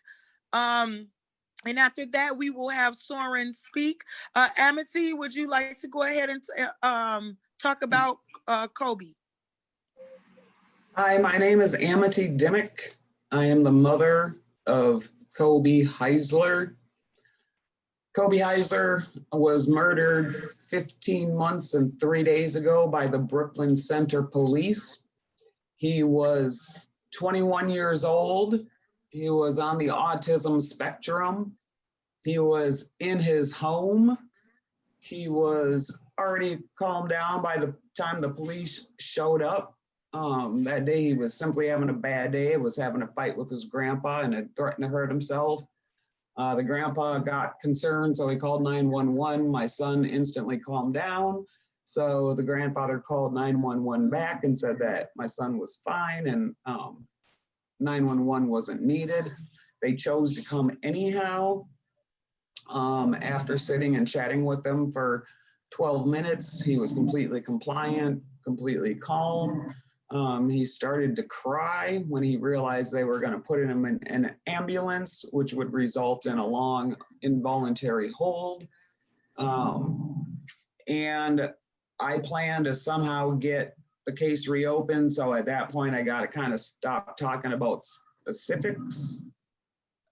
And after that, we will have Soren speak. Amity, would you like to go ahead and talk about Kobe? Hi, my name is Amity Demick. I am the mother of Kobe Heisler. Kobe Heisler was murdered 15 months and 3 days ago by the Brooklyn Center Police. He was 21 years old. He was on the autism spectrum. He was in his home. He was already calmed down by the time the police showed up. That day he was simply having a bad day. He was having a fight with his grandpa and had threatened to hurt himself. The grandpa got concerned, so he called 911. My son instantly calmed down. So the grandfather called 911 back and said that my son was fine and 911 wasn't needed. They chose to come anyhow. After sitting and chatting with them for 12 minutes, he was completely compliant, completely calm. He started to cry when he realized they were going to put him in an ambulance, which would result in a long involuntary hold. And I plan to somehow get the case reopened. So at that point, I got to kind of stop talking about specifics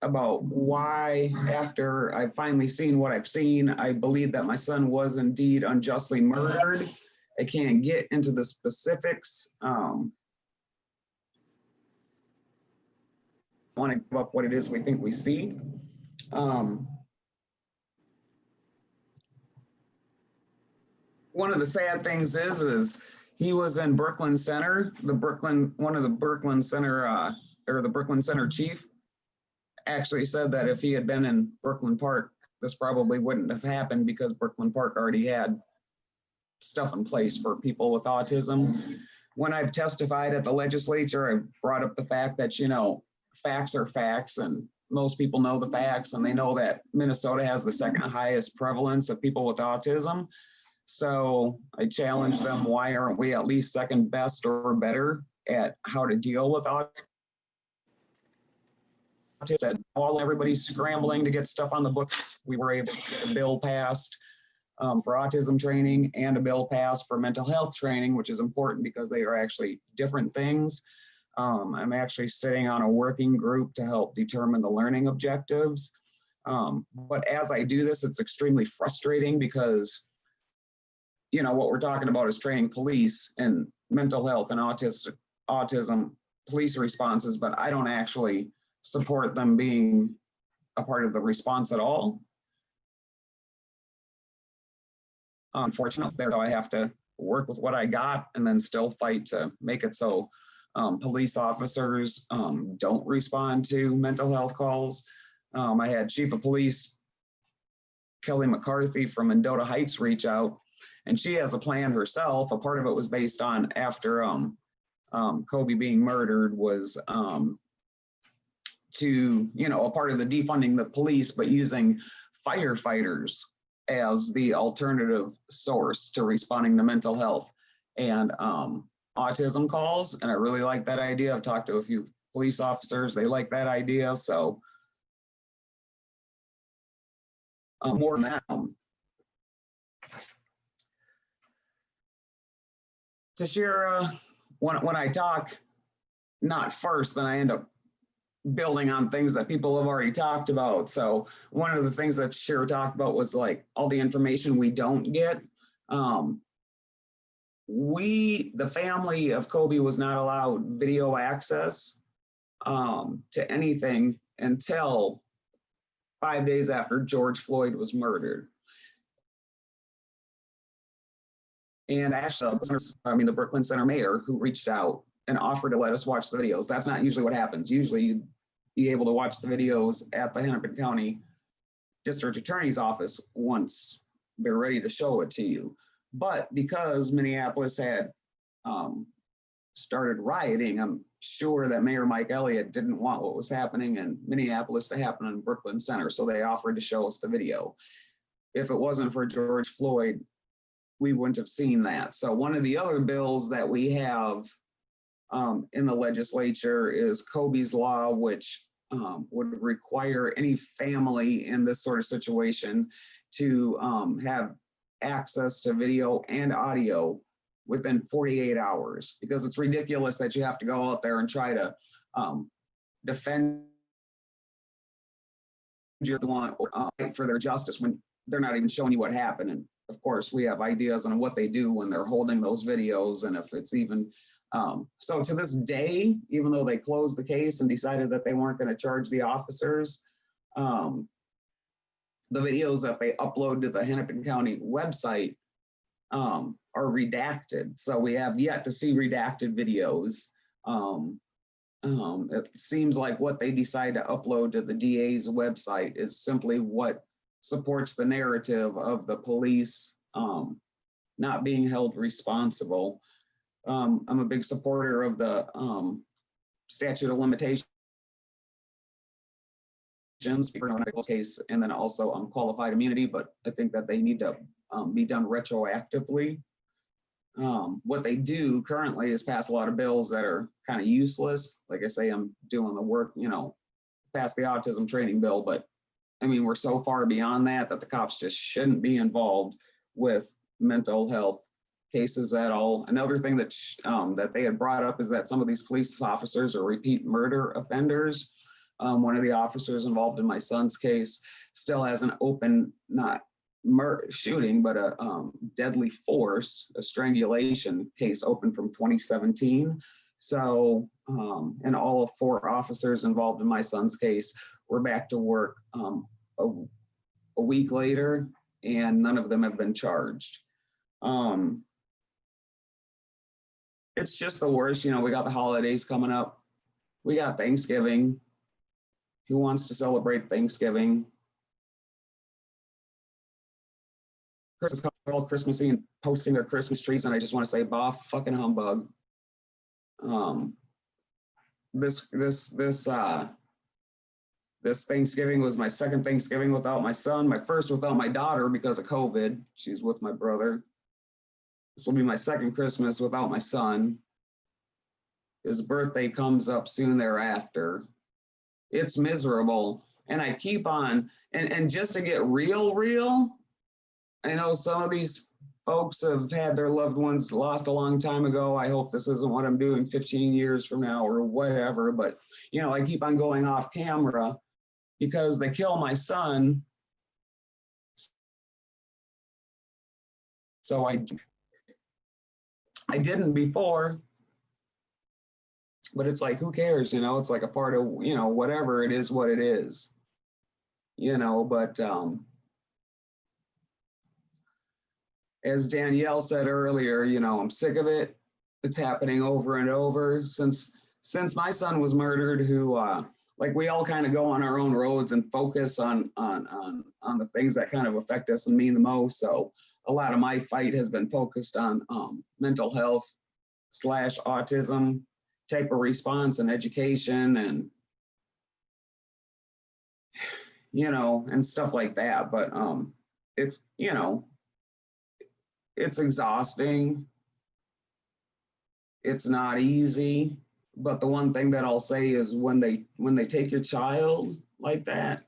about why, after I've finally seen what I've seen, I believe that my son was indeed unjustly murdered. I can't get into the specifics. I want to give up what it is we think we see. One of the sad things is he was in Brooklyn Center. One of the Brooklyn Center or the Brooklyn Center chief actually said that if he had been in Brooklyn Park, this probably wouldn't have happened because Brooklyn Park already had stuff in place for people with autism. When I've testified at the legislature, I brought up the fact that, you know, facts are facts, and most people know the facts, and they know that Minnesota has the second highest prevalence of people with autism. So I challenged them, why aren't we at least second best or better at how to deal with autism? While everybody's scrambling to get stuff on the books, we were able to get a bill passed for autism training and a bill passed for mental health training, which is important because they are actually different things. I'm actually sitting on a working group to help determine the learning objectives. But as I do this, it's extremely frustrating because, you know, what we're talking about is training police and mental health and autism police responses, but I don't actually support them being a part of the response at all. Unfortunately, there I have to work with what I got and then still fight to make it so police officers don't respond to mental health calls. I had Chief of Police Kelly McCarthy from Mendota Heights reach out, and she has a plan herself. A part of it was based on after Kobe being murdered was to, you know, a part of the defunding the police, but using firefighters as the alternative source to responding to mental health and autism calls. And I really like that idea. I've talked to a few police officers. They like that idea. So more than that. Tashira, when I talk not first, then I end up building on things that people have already talked about. So one of the things that Shira talked about was like all the information we don't get. The family of Kobe was not allowed video access to anything until 5 days after George Floyd was murdered. And actually, the Brooklyn Center mayor who reached out and offered to let us watch the videos. That's not usually what happens. Usually you'd be able to watch the videos at the Hennepin County District Attorney's Office once they're ready to show it to you. But because Minneapolis had started rioting, I'm sure that Mayor Mike Elliott didn't want what was happening in Minneapolis to happen in Brooklyn Center. So they offered to show us the video. If it wasn't for George Floyd, we wouldn't have seen that. So one of the other bills that we have in the legislature is Kobe's Law, which would require any family in this sort of situation to have access to video and audio within 48 hours, because it's ridiculous that you have to go out there and try to defend your one or fight for their justice when they're not even showing you what happened. And of course, we have ideas on what they do when they're holding those videos, and if it's even so to this day, even though they closed the case and decided that they weren't going to charge the officers, the videos that they upload to the Hennepin County website are redacted. So we have yet to see redacted videos. It seems like what they decide to upload to the DA's website is simply what supports the narrative of the police not being held responsible. I'm a big supporter of the statute of limitations case, and then also qualified immunity, but I think that they need to be done retroactively. What they do currently is pass a lot of bills that are kind of useless. Like I say, I'm doing the work, pass the autism training bill, but I mean, we're so far beyond that the cops just shouldn't be involved with mental health cases at all. Another thing that that they had brought up is that some of these police officers are repeat murder offenders. One of the officers involved in my son's case still has an open, not shooting, but a deadly force, a strangulation case open from 2017. So, and all of 4 officers involved in my son's case were back to work a week later, and none of them have been charged. It's just the worst. We got the holidays coming up. We got Thanksgiving. Who wants to celebrate Thanksgiving? Christmas, all Christmassy and posting their Christmas trees, and I just want to say, bah, fucking humbug. This Thanksgiving was my second Thanksgiving without my son, my first without my daughter because of COVID. She's with my brother. This will be my second Christmas without my son. His birthday comes up soon thereafter. It's miserable. And I keep on, and just to get real, I know some of these folks have had their loved ones lost a long time ago. I hope this isn't what I'm doing 15 years from now or whatever, but I keep on going off camera because they kill my son. So I didn't before, but it's like, who cares? It's like a part of, whatever it is, what it is, but as Danielle said earlier, I'm sick of it. It's happening over and over since my son was murdered, who we all kind of go on our own roads and focus on the things that kind of affect us and mean the most. So a lot of my fight has been focused on mental health / autism type of response and education and, and stuff like that. But it's, it's exhausting. It's not easy. But the one thing that I'll say is when they take your child like that,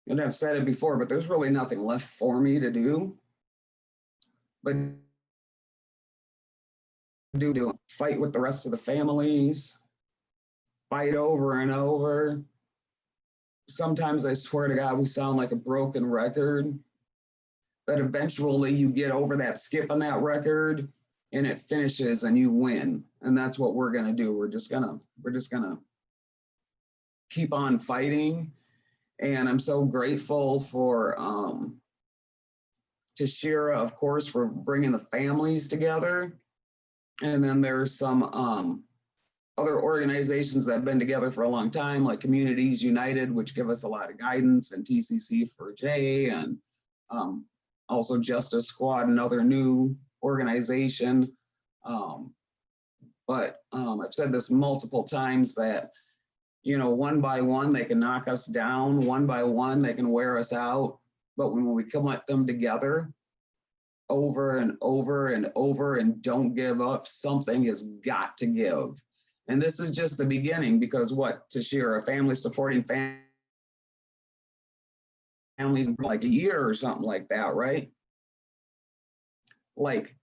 and I've said it before, but there's really nothing left for me to do. But do fight with the rest of the families, fight over and over. Sometimes I swear to God, we sound like a broken record. But eventually you get over that skip on that record and it finishes and you win. And that's what we're gonna do. We're just gonna keep on fighting. And I'm so grateful for Tashira, of course, for bringing the families together. And then there's some other organizations that have been together for a long time, like Communities United, which give us a lot of guidance, and TCC for J, and also Justice Squad, another new organization. But I've said this multiple times that, one by one, they can knock us down. One by one, they can wear us out. But when we come at them together over and over and over and don't give up, something has got to give. And this is just the beginning, because what, Tashira, family supporting families like a year or something like that, right? Like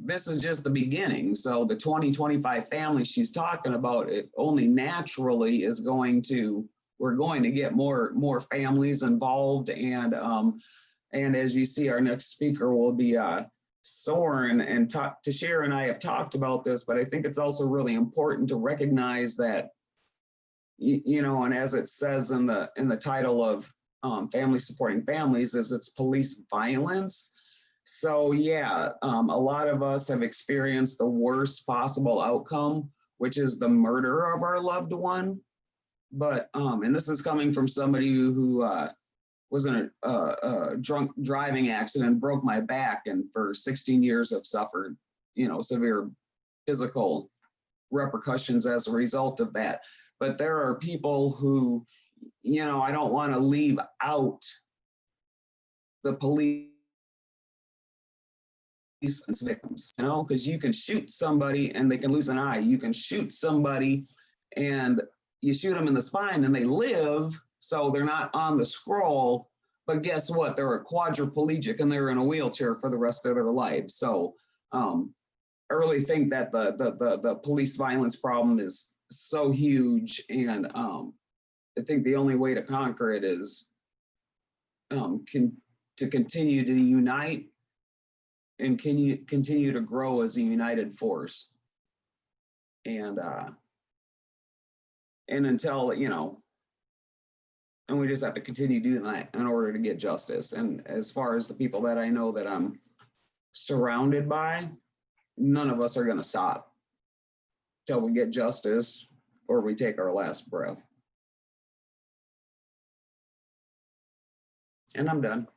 this is just the beginning. So the 2025 families she's talking about, it only naturally is we're going to get more families involved. And as you see, our next speaker will be Soren, and Tashira and I have talked about this, but I think it's also really important to recognize that, and as it says in the title of Family Supporting Families, is it's police violence. So yeah, a lot of us have experienced the worst possible outcome, which is the murder of our loved one. But, and this is coming from somebody who was in a drunk driving accident, broke my back, and for 16 years have suffered, severe physical repercussions as a result of that. But there are people who, I don't want to leave out the police and victims, because you can shoot somebody and they can lose an eye. You can shoot somebody and you shoot them in the spine and they live, so they're not on the scroll, But guess what? They're a quadriplegic and they're in a wheelchair for the rest of their lives. So I really think that the police violence problem is so huge, and I think the only way to conquer it is to continue to unite and continue to grow as a united force. And until, and we just have to continue doing that in order to get justice. And as far as the people that I know that I'm surrounded by, none of us are going to stop till we get justice or we take our last breath. And I'm done.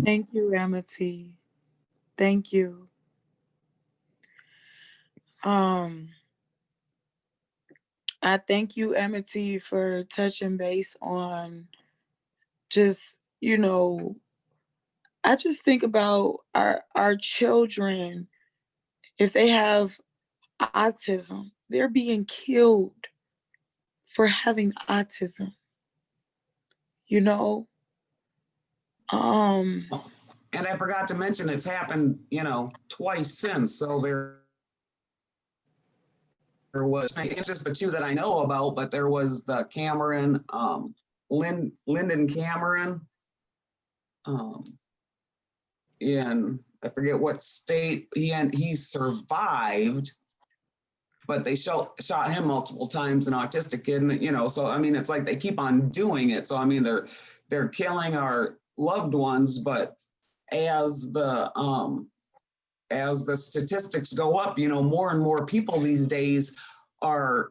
Thank you, Amity. Thank you. I thank you, Amity, for touching base on just, I just think about our children. If they have autism, they're being killed for having autism. And I forgot to mention it's happened, twice since. So there was, it's just the two that I know about, but there was the Cameron, Lyndon Cameron, in, I forget what state he survived, but they shot him multiple times, an autistic kid, and, so, I mean, it's like they keep on doing it. So, I mean, they're killing our loved ones, but as the statistics go up, more and more people these days are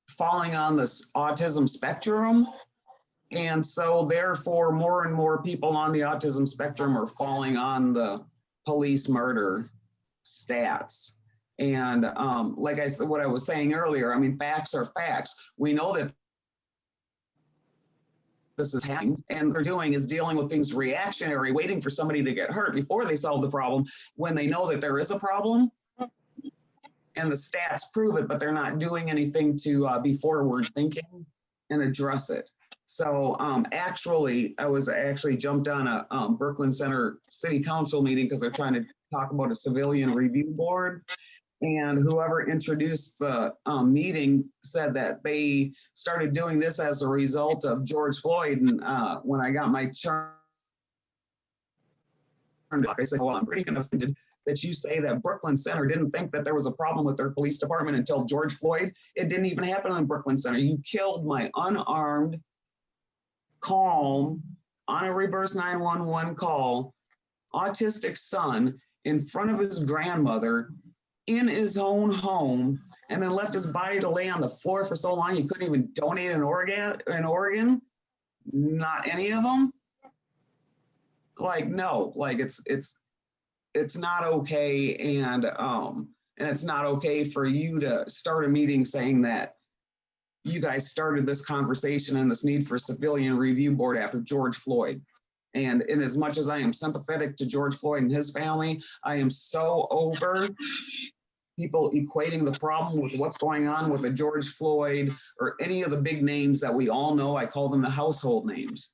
falling on this autism spectrum. And so therefore, more and more people on the autism spectrum are falling on the police murder stats. And like I said, what I was saying earlier, I mean, facts are facts. We know that this is happening, and they're doing is dealing with things reactionary, waiting for somebody to get hurt before they solve the problem when they know that there is a problem. And the stats prove it, but they're not doing anything to be forward thinking and address it. So actually, I was jumped on a Brooklyn Center City Council meeting because they're trying to talk about a civilian review board. And whoever introduced the meeting said that they started doing this as a result of George Floyd. And when I got my turn, I said, well, I'm pretty offended that you say that Brooklyn Center didn't think that there was a problem with their police department until George Floyd. It didn't even happen in Brooklyn Center. You killed my unarmed, calm, on a reverse 911 call, autistic son in front of his grandmother in his own home, and then left his body to lay on the floor for so long he couldn't even donate an organ. Not any of them. Like, no, like it's not okay. And it's not okay for you to start a meeting saying that you guys started this conversation and this need for a civilian review board after George Floyd. And in as much as I am sympathetic to George Floyd and his family, I am so over people equating the problem with what's going on with a George Floyd or any of the big names that we all know. I call them the household names.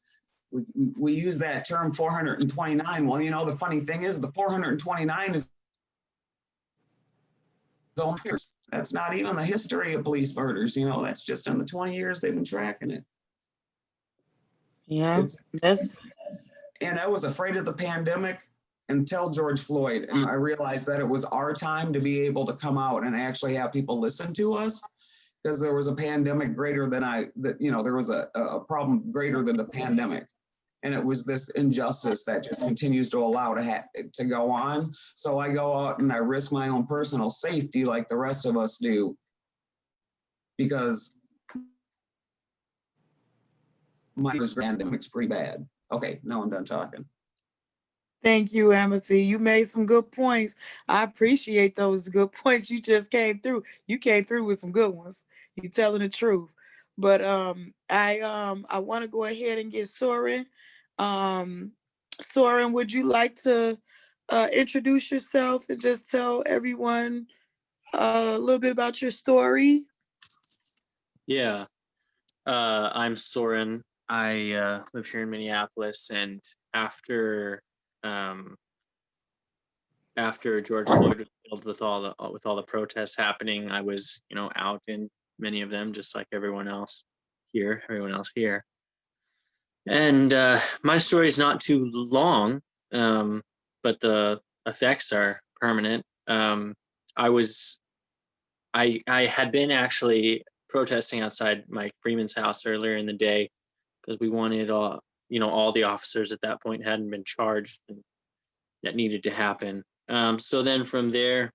We use that term 429. Well, the funny thing is the 429 is that's not even the history of police murders. That's just in the 20 years they've been tracking it. Yeah, and I was afraid of the pandemic until George Floyd, and I realized that it was our time to be able to come out and actually have people listen to us, because there was a pandemic greater than there was a problem greater than the pandemic. And it was this injustice that just continues to allow to go on. So I go out and I risk my own personal safety like the rest of us do, because my pandemic's pretty bad. Okay, now I'm done talking. Thank you, Amity. You made some good points. I appreciate those good points you just came through. You came through with some good ones. You telling the truth. But I want to go ahead and get Soren. Soren, would you like to introduce yourself and just tell everyone a little bit about your story? Yeah, I'm Soren. I live here in Minneapolis, and um, after George Floyd was killed, with all the protests happening, I was, out in many of them, just like everyone else here. And my story is not too long, but the effects are permanent. I had been actually protesting outside Mike Freeman's house earlier in the day because we wanted all the officers at that point hadn't been charged, and that needed to happen. So then from there,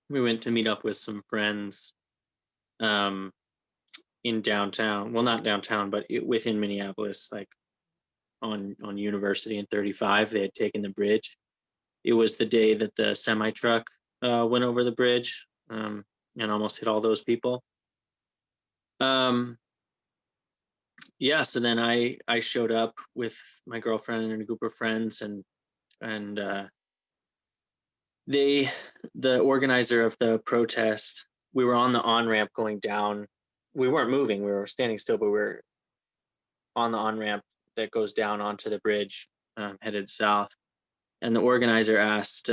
we went to meet up with some friends in downtown. Well, not downtown, but within Minneapolis, like on University and 35. They had taken the bridge. It was the day that the semi truck went over the bridge and almost hit all those people. Yeah, so then I showed up with my girlfriend and a group of friends, and the organizer of the protest, we were on the on-ramp going down. We weren't moving, we were standing still, but we were on the on-ramp that goes down onto the bridge, headed south. And the organizer asked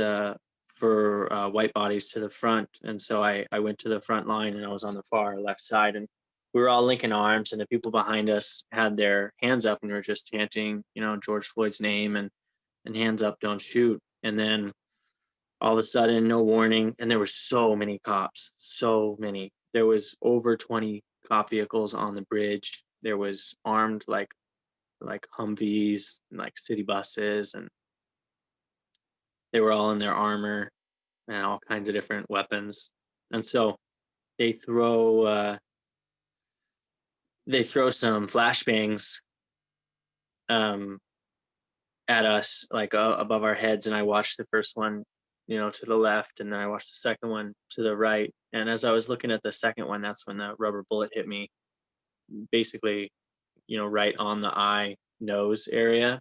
for white bodies to the front. And so I went to the front line, and I was on the far left side, and we were all linking arms, and the people behind us had their hands up, and we were just chanting, George Floyd's name and hands up, don't shoot. And then all of a sudden, no warning, and there were so many cops, so many. There was over 20 cop vehicles on the bridge. There was armed like Humvees, and like city buses, and they were all in their armor and all kinds of different weapons. And so they throw some flashbangs at us, like above our heads. And I watched the first one, to the left, and then I watched the second one to the right. And as I was looking at the second one, that's when the rubber bullet hit me, basically, right on the eye nose area.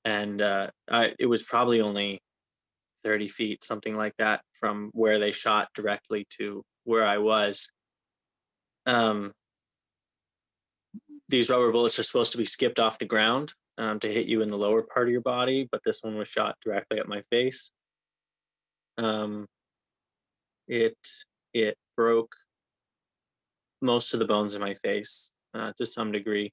And it was probably only 30 feet, something like that, from where they shot directly to where I was. These rubber bullets are supposed to be skipped off the ground to hit you in the lower part of your body, but this one was shot directly at my face. It broke most of the bones in my face to some degree.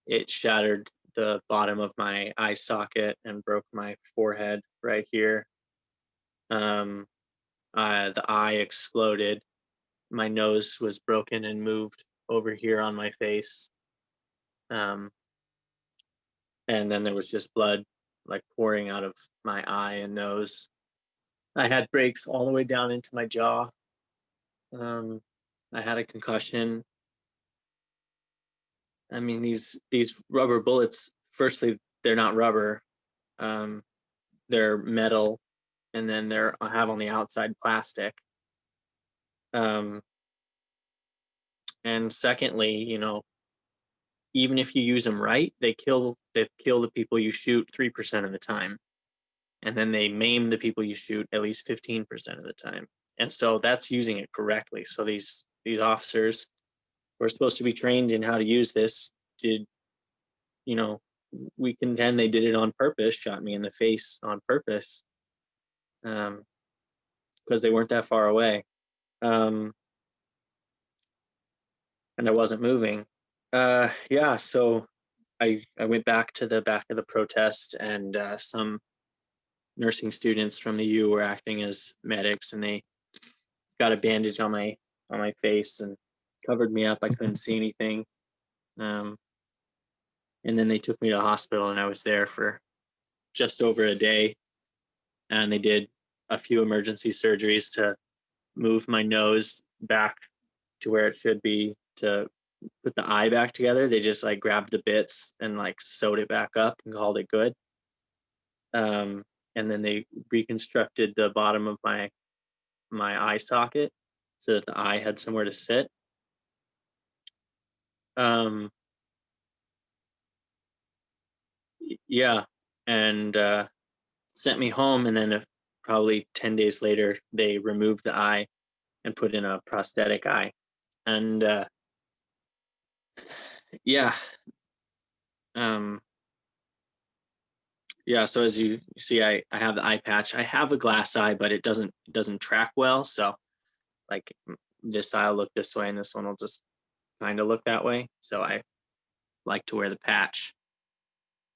It shattered the bottom of my eye socket and broke my forehead right here. The eye exploded. My nose was broken and moved over here on my face. And then there was just blood like pouring out of my eye and nose. I had breaks all the way down into my jaw. I had a concussion. I mean, these rubber bullets, firstly, they're not rubber. They're metal, and then I have on the outside plastic. And secondly, even if you use them right, they kill the people you shoot 3% of the time. And then they maim the people you shoot at least 15% of the time. And so that's using it correctly. So these officers were supposed to be trained in how to use this. We contend they did it on purpose, shot me in the face on purpose, because they weren't that far away. And I wasn't moving. Yeah, so I went back to the back of the protest, and some nursing students from the U were acting as medics, and they got a bandage on my face and covered me up. I couldn't see anything. And then they took me to the hospital, and I was there for just over a day. And they did a few emergency surgeries to move my nose back to where it should be, to put the eye back together. They just like grabbed the bits and like sewed it back up and called it good. And then they reconstructed the bottom of my eye socket so that the eye had somewhere to sit. Yeah, and sent me home, and then probably 10 days later, they removed the eye and put in a prosthetic eye. And yeah, Yeah, so as you see, I have the eye patch. I have a glass eye, but it doesn't track well. So like this eye will look this way and this one will just kind of look that way. So I like to wear the patch.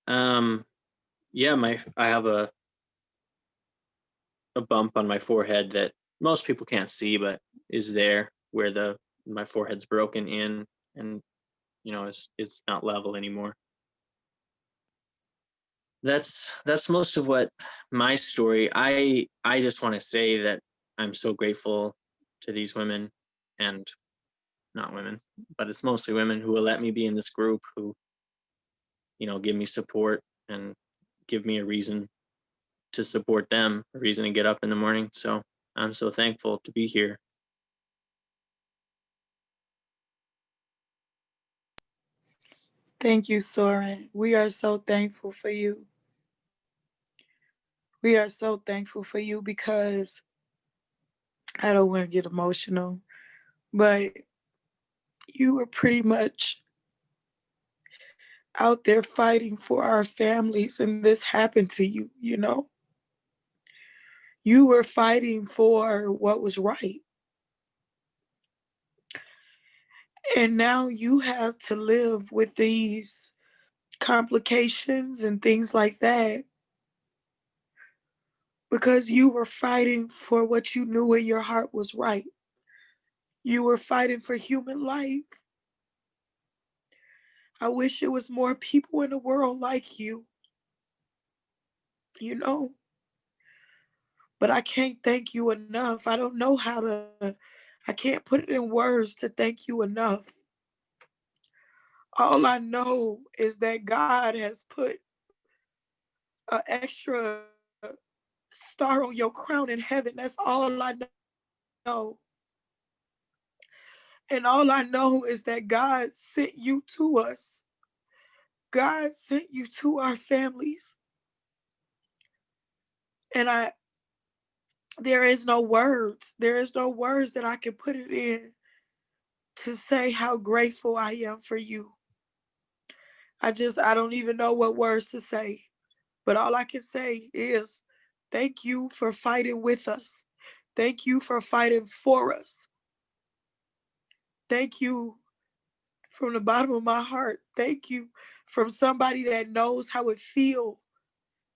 Yeah, I have a bump on my forehead that most people can't see, but is there where my forehead's broken in and is not level anymore. That's most of what my story. I just want to say that I'm so grateful to these women, and not women, but it's mostly women who will let me be in this group, who give me support and give me a reason to support them, a reason to get up in the morning. So I'm so thankful to be here. Thank you, Soren. We are so thankful for you. We are so thankful for you because I don't want to get emotional, but you were pretty much out there fighting for our families, and this happened to you, you know? You were fighting for what was right. And now you have to live with these complications and things like that because you were fighting for what you knew in your heart was right. You were fighting for human life. I wish there was more people in the world like you, you know? But I can't thank you enough. I don't know how to, I can't put it in words to thank you enough. All I know is that God has put an extra star on your crown in heaven. That's all I know. And all I know is that God sent you to us. God sent you to our families. And there is no words. There is no words that I can put it in to say how grateful I am for you. I don't even know what words to say. But all I can say is thank you for fighting with us. Thank you for fighting for us. Thank you from the bottom of my heart. Thank you from somebody that knows how it feels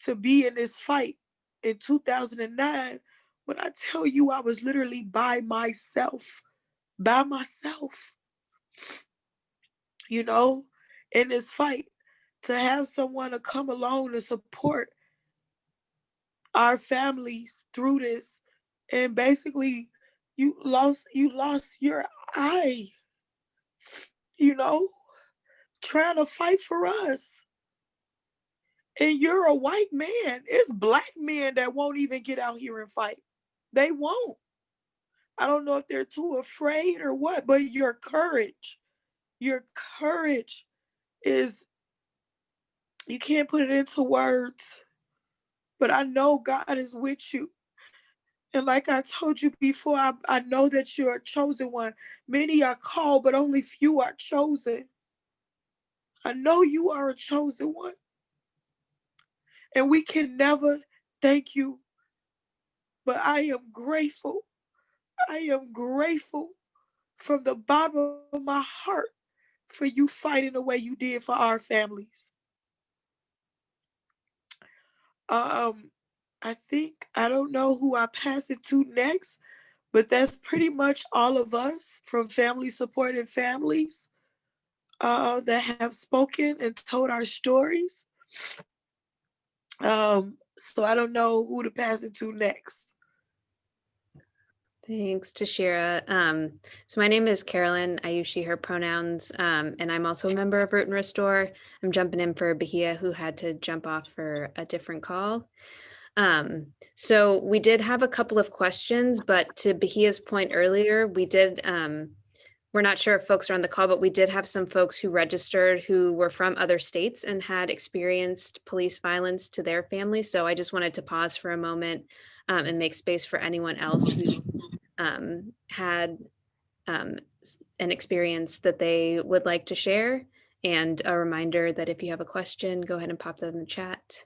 to be in this fight in 2009. When I tell you I was literally by myself, you know, in this fight, to have someone to come along and support our families through this. And basically you lost your eye, you know, trying to fight for us. And you're a white man. It's black men that won't even get out here and fight. They won't. I don't know if they're too afraid or what, but your courage is, you can't put it into words, but I know God is with you. And like I told you before, I know that you're a chosen one. Many are called, but only few are chosen. I know you are a chosen one. And we can never thank you, but I am grateful. I am grateful from the bottom of my heart for you fighting the way you did for our families. I don't know who I pass it to next, but that's pretty much all of us from Family Supporting Families that have spoken and told our stories. So I don't know who to pass it to next. Thanks, Tashira. So my name is Carolyn. I use she, her pronouns, and I'm also a member of Root and Restore. I'm jumping in for Bahia, who had to jump off for a different call. So we did have a couple of questions, but to Bahia's point earlier, we're not sure if folks are on the call, but we did have some folks who registered who were from other states and had experienced police violence to their family. So I just wanted to pause for a moment and make space for anyone else who had an experience that they would like to share. And a reminder that if you have a question, go ahead and pop that in the chat.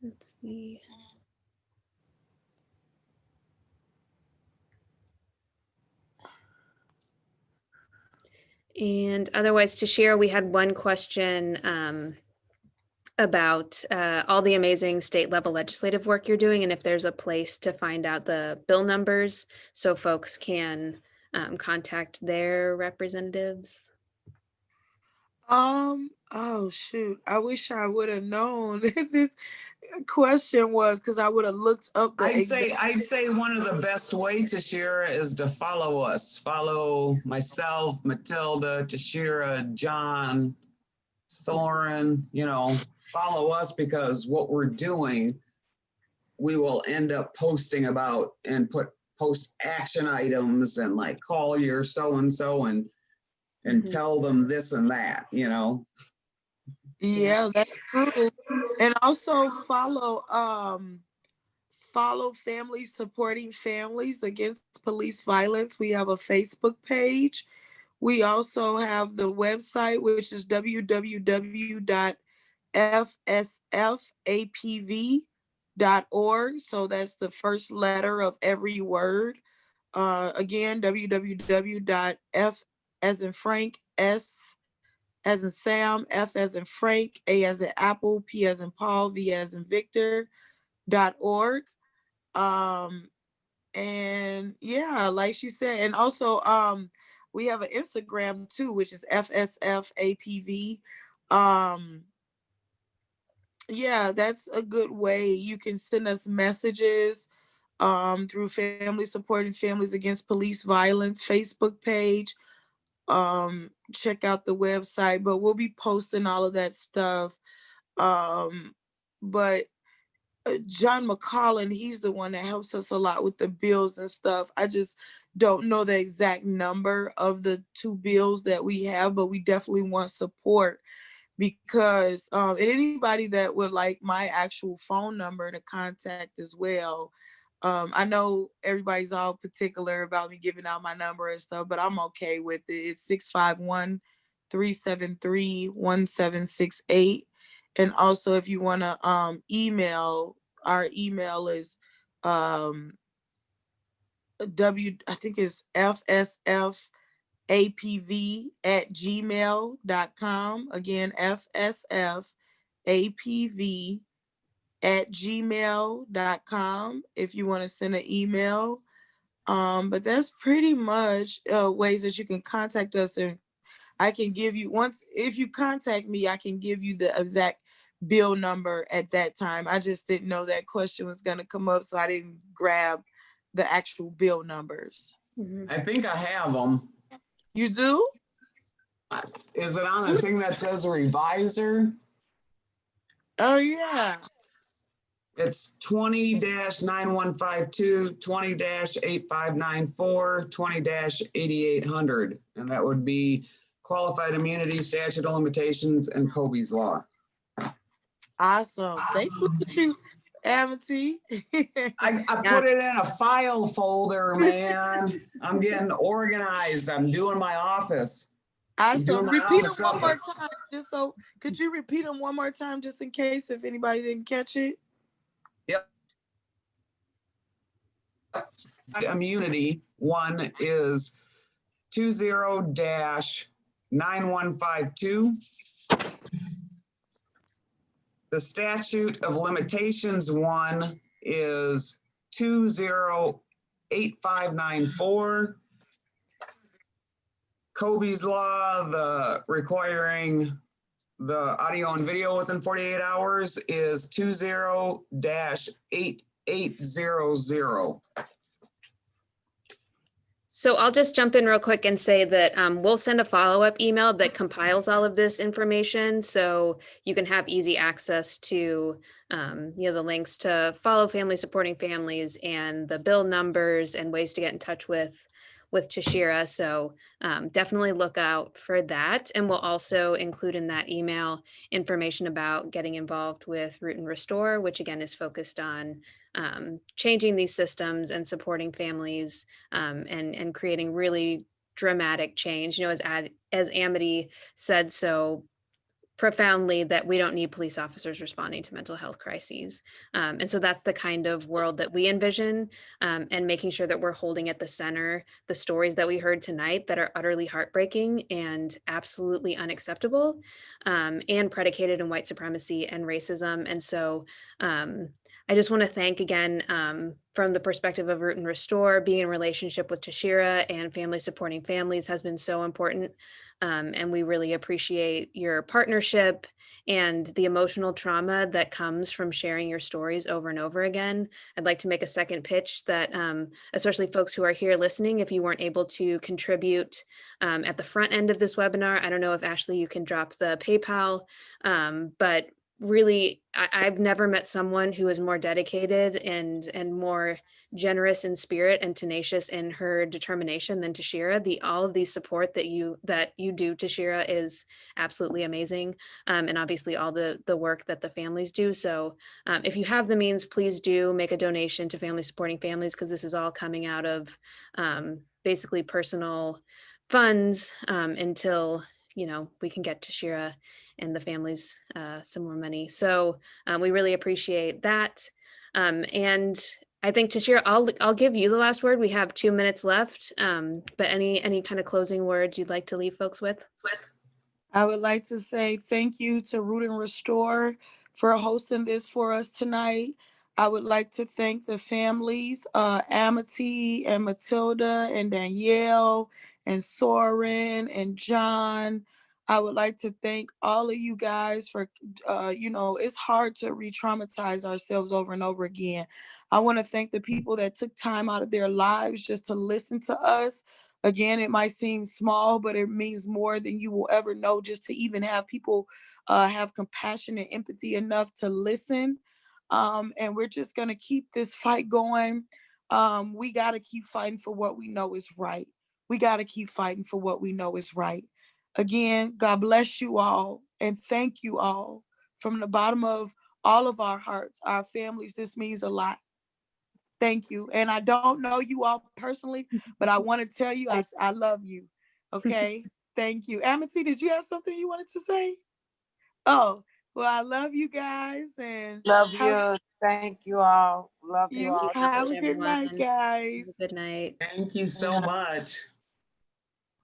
Let's see. And otherwise, Tashira, we had one question about all the amazing state level legislative work you're doing, and if there's a place to find out the bill numbers so folks can contact their representatives. Oh shoot. I wish I would have known this question was, because I would have looked up the I'd say one of the best way, Tashira, is to follow us. Follow myself, Matilda, Tashira, John, Soren, follow us, because what we're doing, we will end up posting about and post action items and like call your so-and-so and tell them this and that, Yeah, that's true. And also follow Families Supporting Families Against Police Violence. We have a Facebook page. We also have the website, which is www.fsfapv.org. So that's the first letter of every word. Again, www.f as in Frank, S as in Sam, F as in Frank, A as in Apple, P as in Paul, V as in Victor.org. And yeah, like she said, and also we have an Instagram too, which is FSFAPV. Yeah, that's a good way. You can send us messages through Family Supporting Families Against Police Violence Facebook page. Check out the website, but we'll be posting all of that stuff. But John McCollin, he's the one that helps us a lot with the bills and stuff. I just don't know the exact number of the 2 bills that we have, but we definitely want support, because and anybody that would like my actual phone number to contact as well. I know everybody's all particular about me giving out my number and stuff, but I'm okay with it. It's 651-373-1768. And also, if you want to email, our email is I think it's fsfapv@gmail.com. Again, fsfapv@gmail.com if you want to send an email. But that's pretty much ways that you can contact us, and I can give you, if you contact me, I can give you the exact bill number at that time. I just didn't know that question was going to come up, so I didn't grab the actual bill numbers. I think I have them. You do? Is it on the thing that says reviser? Oh yeah. It's 20-9152, 20-8594, 20-8800. And that would be qualified immunity, statute of limitations, and Kobe's law. Awesome. Thank you, Amity. I put it in a file folder, man. I'm getting organized. I'm doing my office. Awesome. Repeat them one more time. Could you repeat them one more time, just in case if anybody didn't catch it? Yep. Immunity one is 20-9152. The statute of limitations one is 20-8594. Kobe's law, the requiring the audio and video within 48 hours is 20-8800. So I'll just jump in real quick and say that we'll send a follow-up email that compiles all of this information, so you can have easy access to the links to follow Family Supporting Families and the bill numbers and ways to get in touch with Tashira. So definitely look out for that. And we'll also include in that email information about getting involved with Root and Restore, which again is focused on changing these systems and supporting families, and creating really dramatic change. You know, as Amity said so profoundly, that we don't need police officers responding to mental health crises. And so that's the kind of world that we envision, and making sure that we're holding at the center the stories that we heard tonight that are utterly heartbreaking and absolutely unacceptable, and predicated in white supremacy and racism. And so I just want to thank again, from the perspective of Root and Restore, being in relationship with Tashira and family supporting families has been so important. And we really appreciate your partnership and the emotional trauma that comes from sharing your stories over and over again. I'd like to make a second pitch that, especially folks who are here listening, if you weren't able to contribute at the front end of this webinar, I don't know if Ashley, you can drop the PayPal, but really, I've never met someone who is more dedicated and more generous in spirit and tenacious in her determination than Tashira. All of the support that you do, Tashira, is absolutely amazing, and obviously all the work that the families do. So if you have the means, please do make a donation to Family Supporting Families, because this is all coming out of basically personal funds, until we can get Tashira and the families some more money. So we really appreciate that. And I think, Tashira, I'll give you the last word. We have 2 minutes left. But any kind of closing words you'd like to leave folks with? I would like to say thank you to Root and Restore for hosting this for us tonight. I would like to thank the families, Amity and Matilda and Danielle and Soren and John. I would like to thank all of you guys for, it's hard to re-traumatize ourselves over and over again. I want to thank the people that took time out of their lives just to listen to us. Again, it might seem small, but it means more than you will ever know, just to even have people have compassion and empathy enough to listen. And we're just going to keep this fight going. We got to keep fighting for what we know is right. We got to keep fighting for what we know is right. Again, God bless you all, and thank you all from the bottom of all of our hearts, our families. This means a lot. Thank you. And I don't know you all personally, but I want to tell you, I love you. Okay. Thank you. Amity, did you have something you wanted to say? Oh, well, I love you guys, and Love you. Thank you all. Love you you all. Thank you so have much, a good night, everyone. guys. Have a good night. Thank you so much.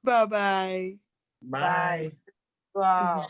Bye-bye. Bye. Wow.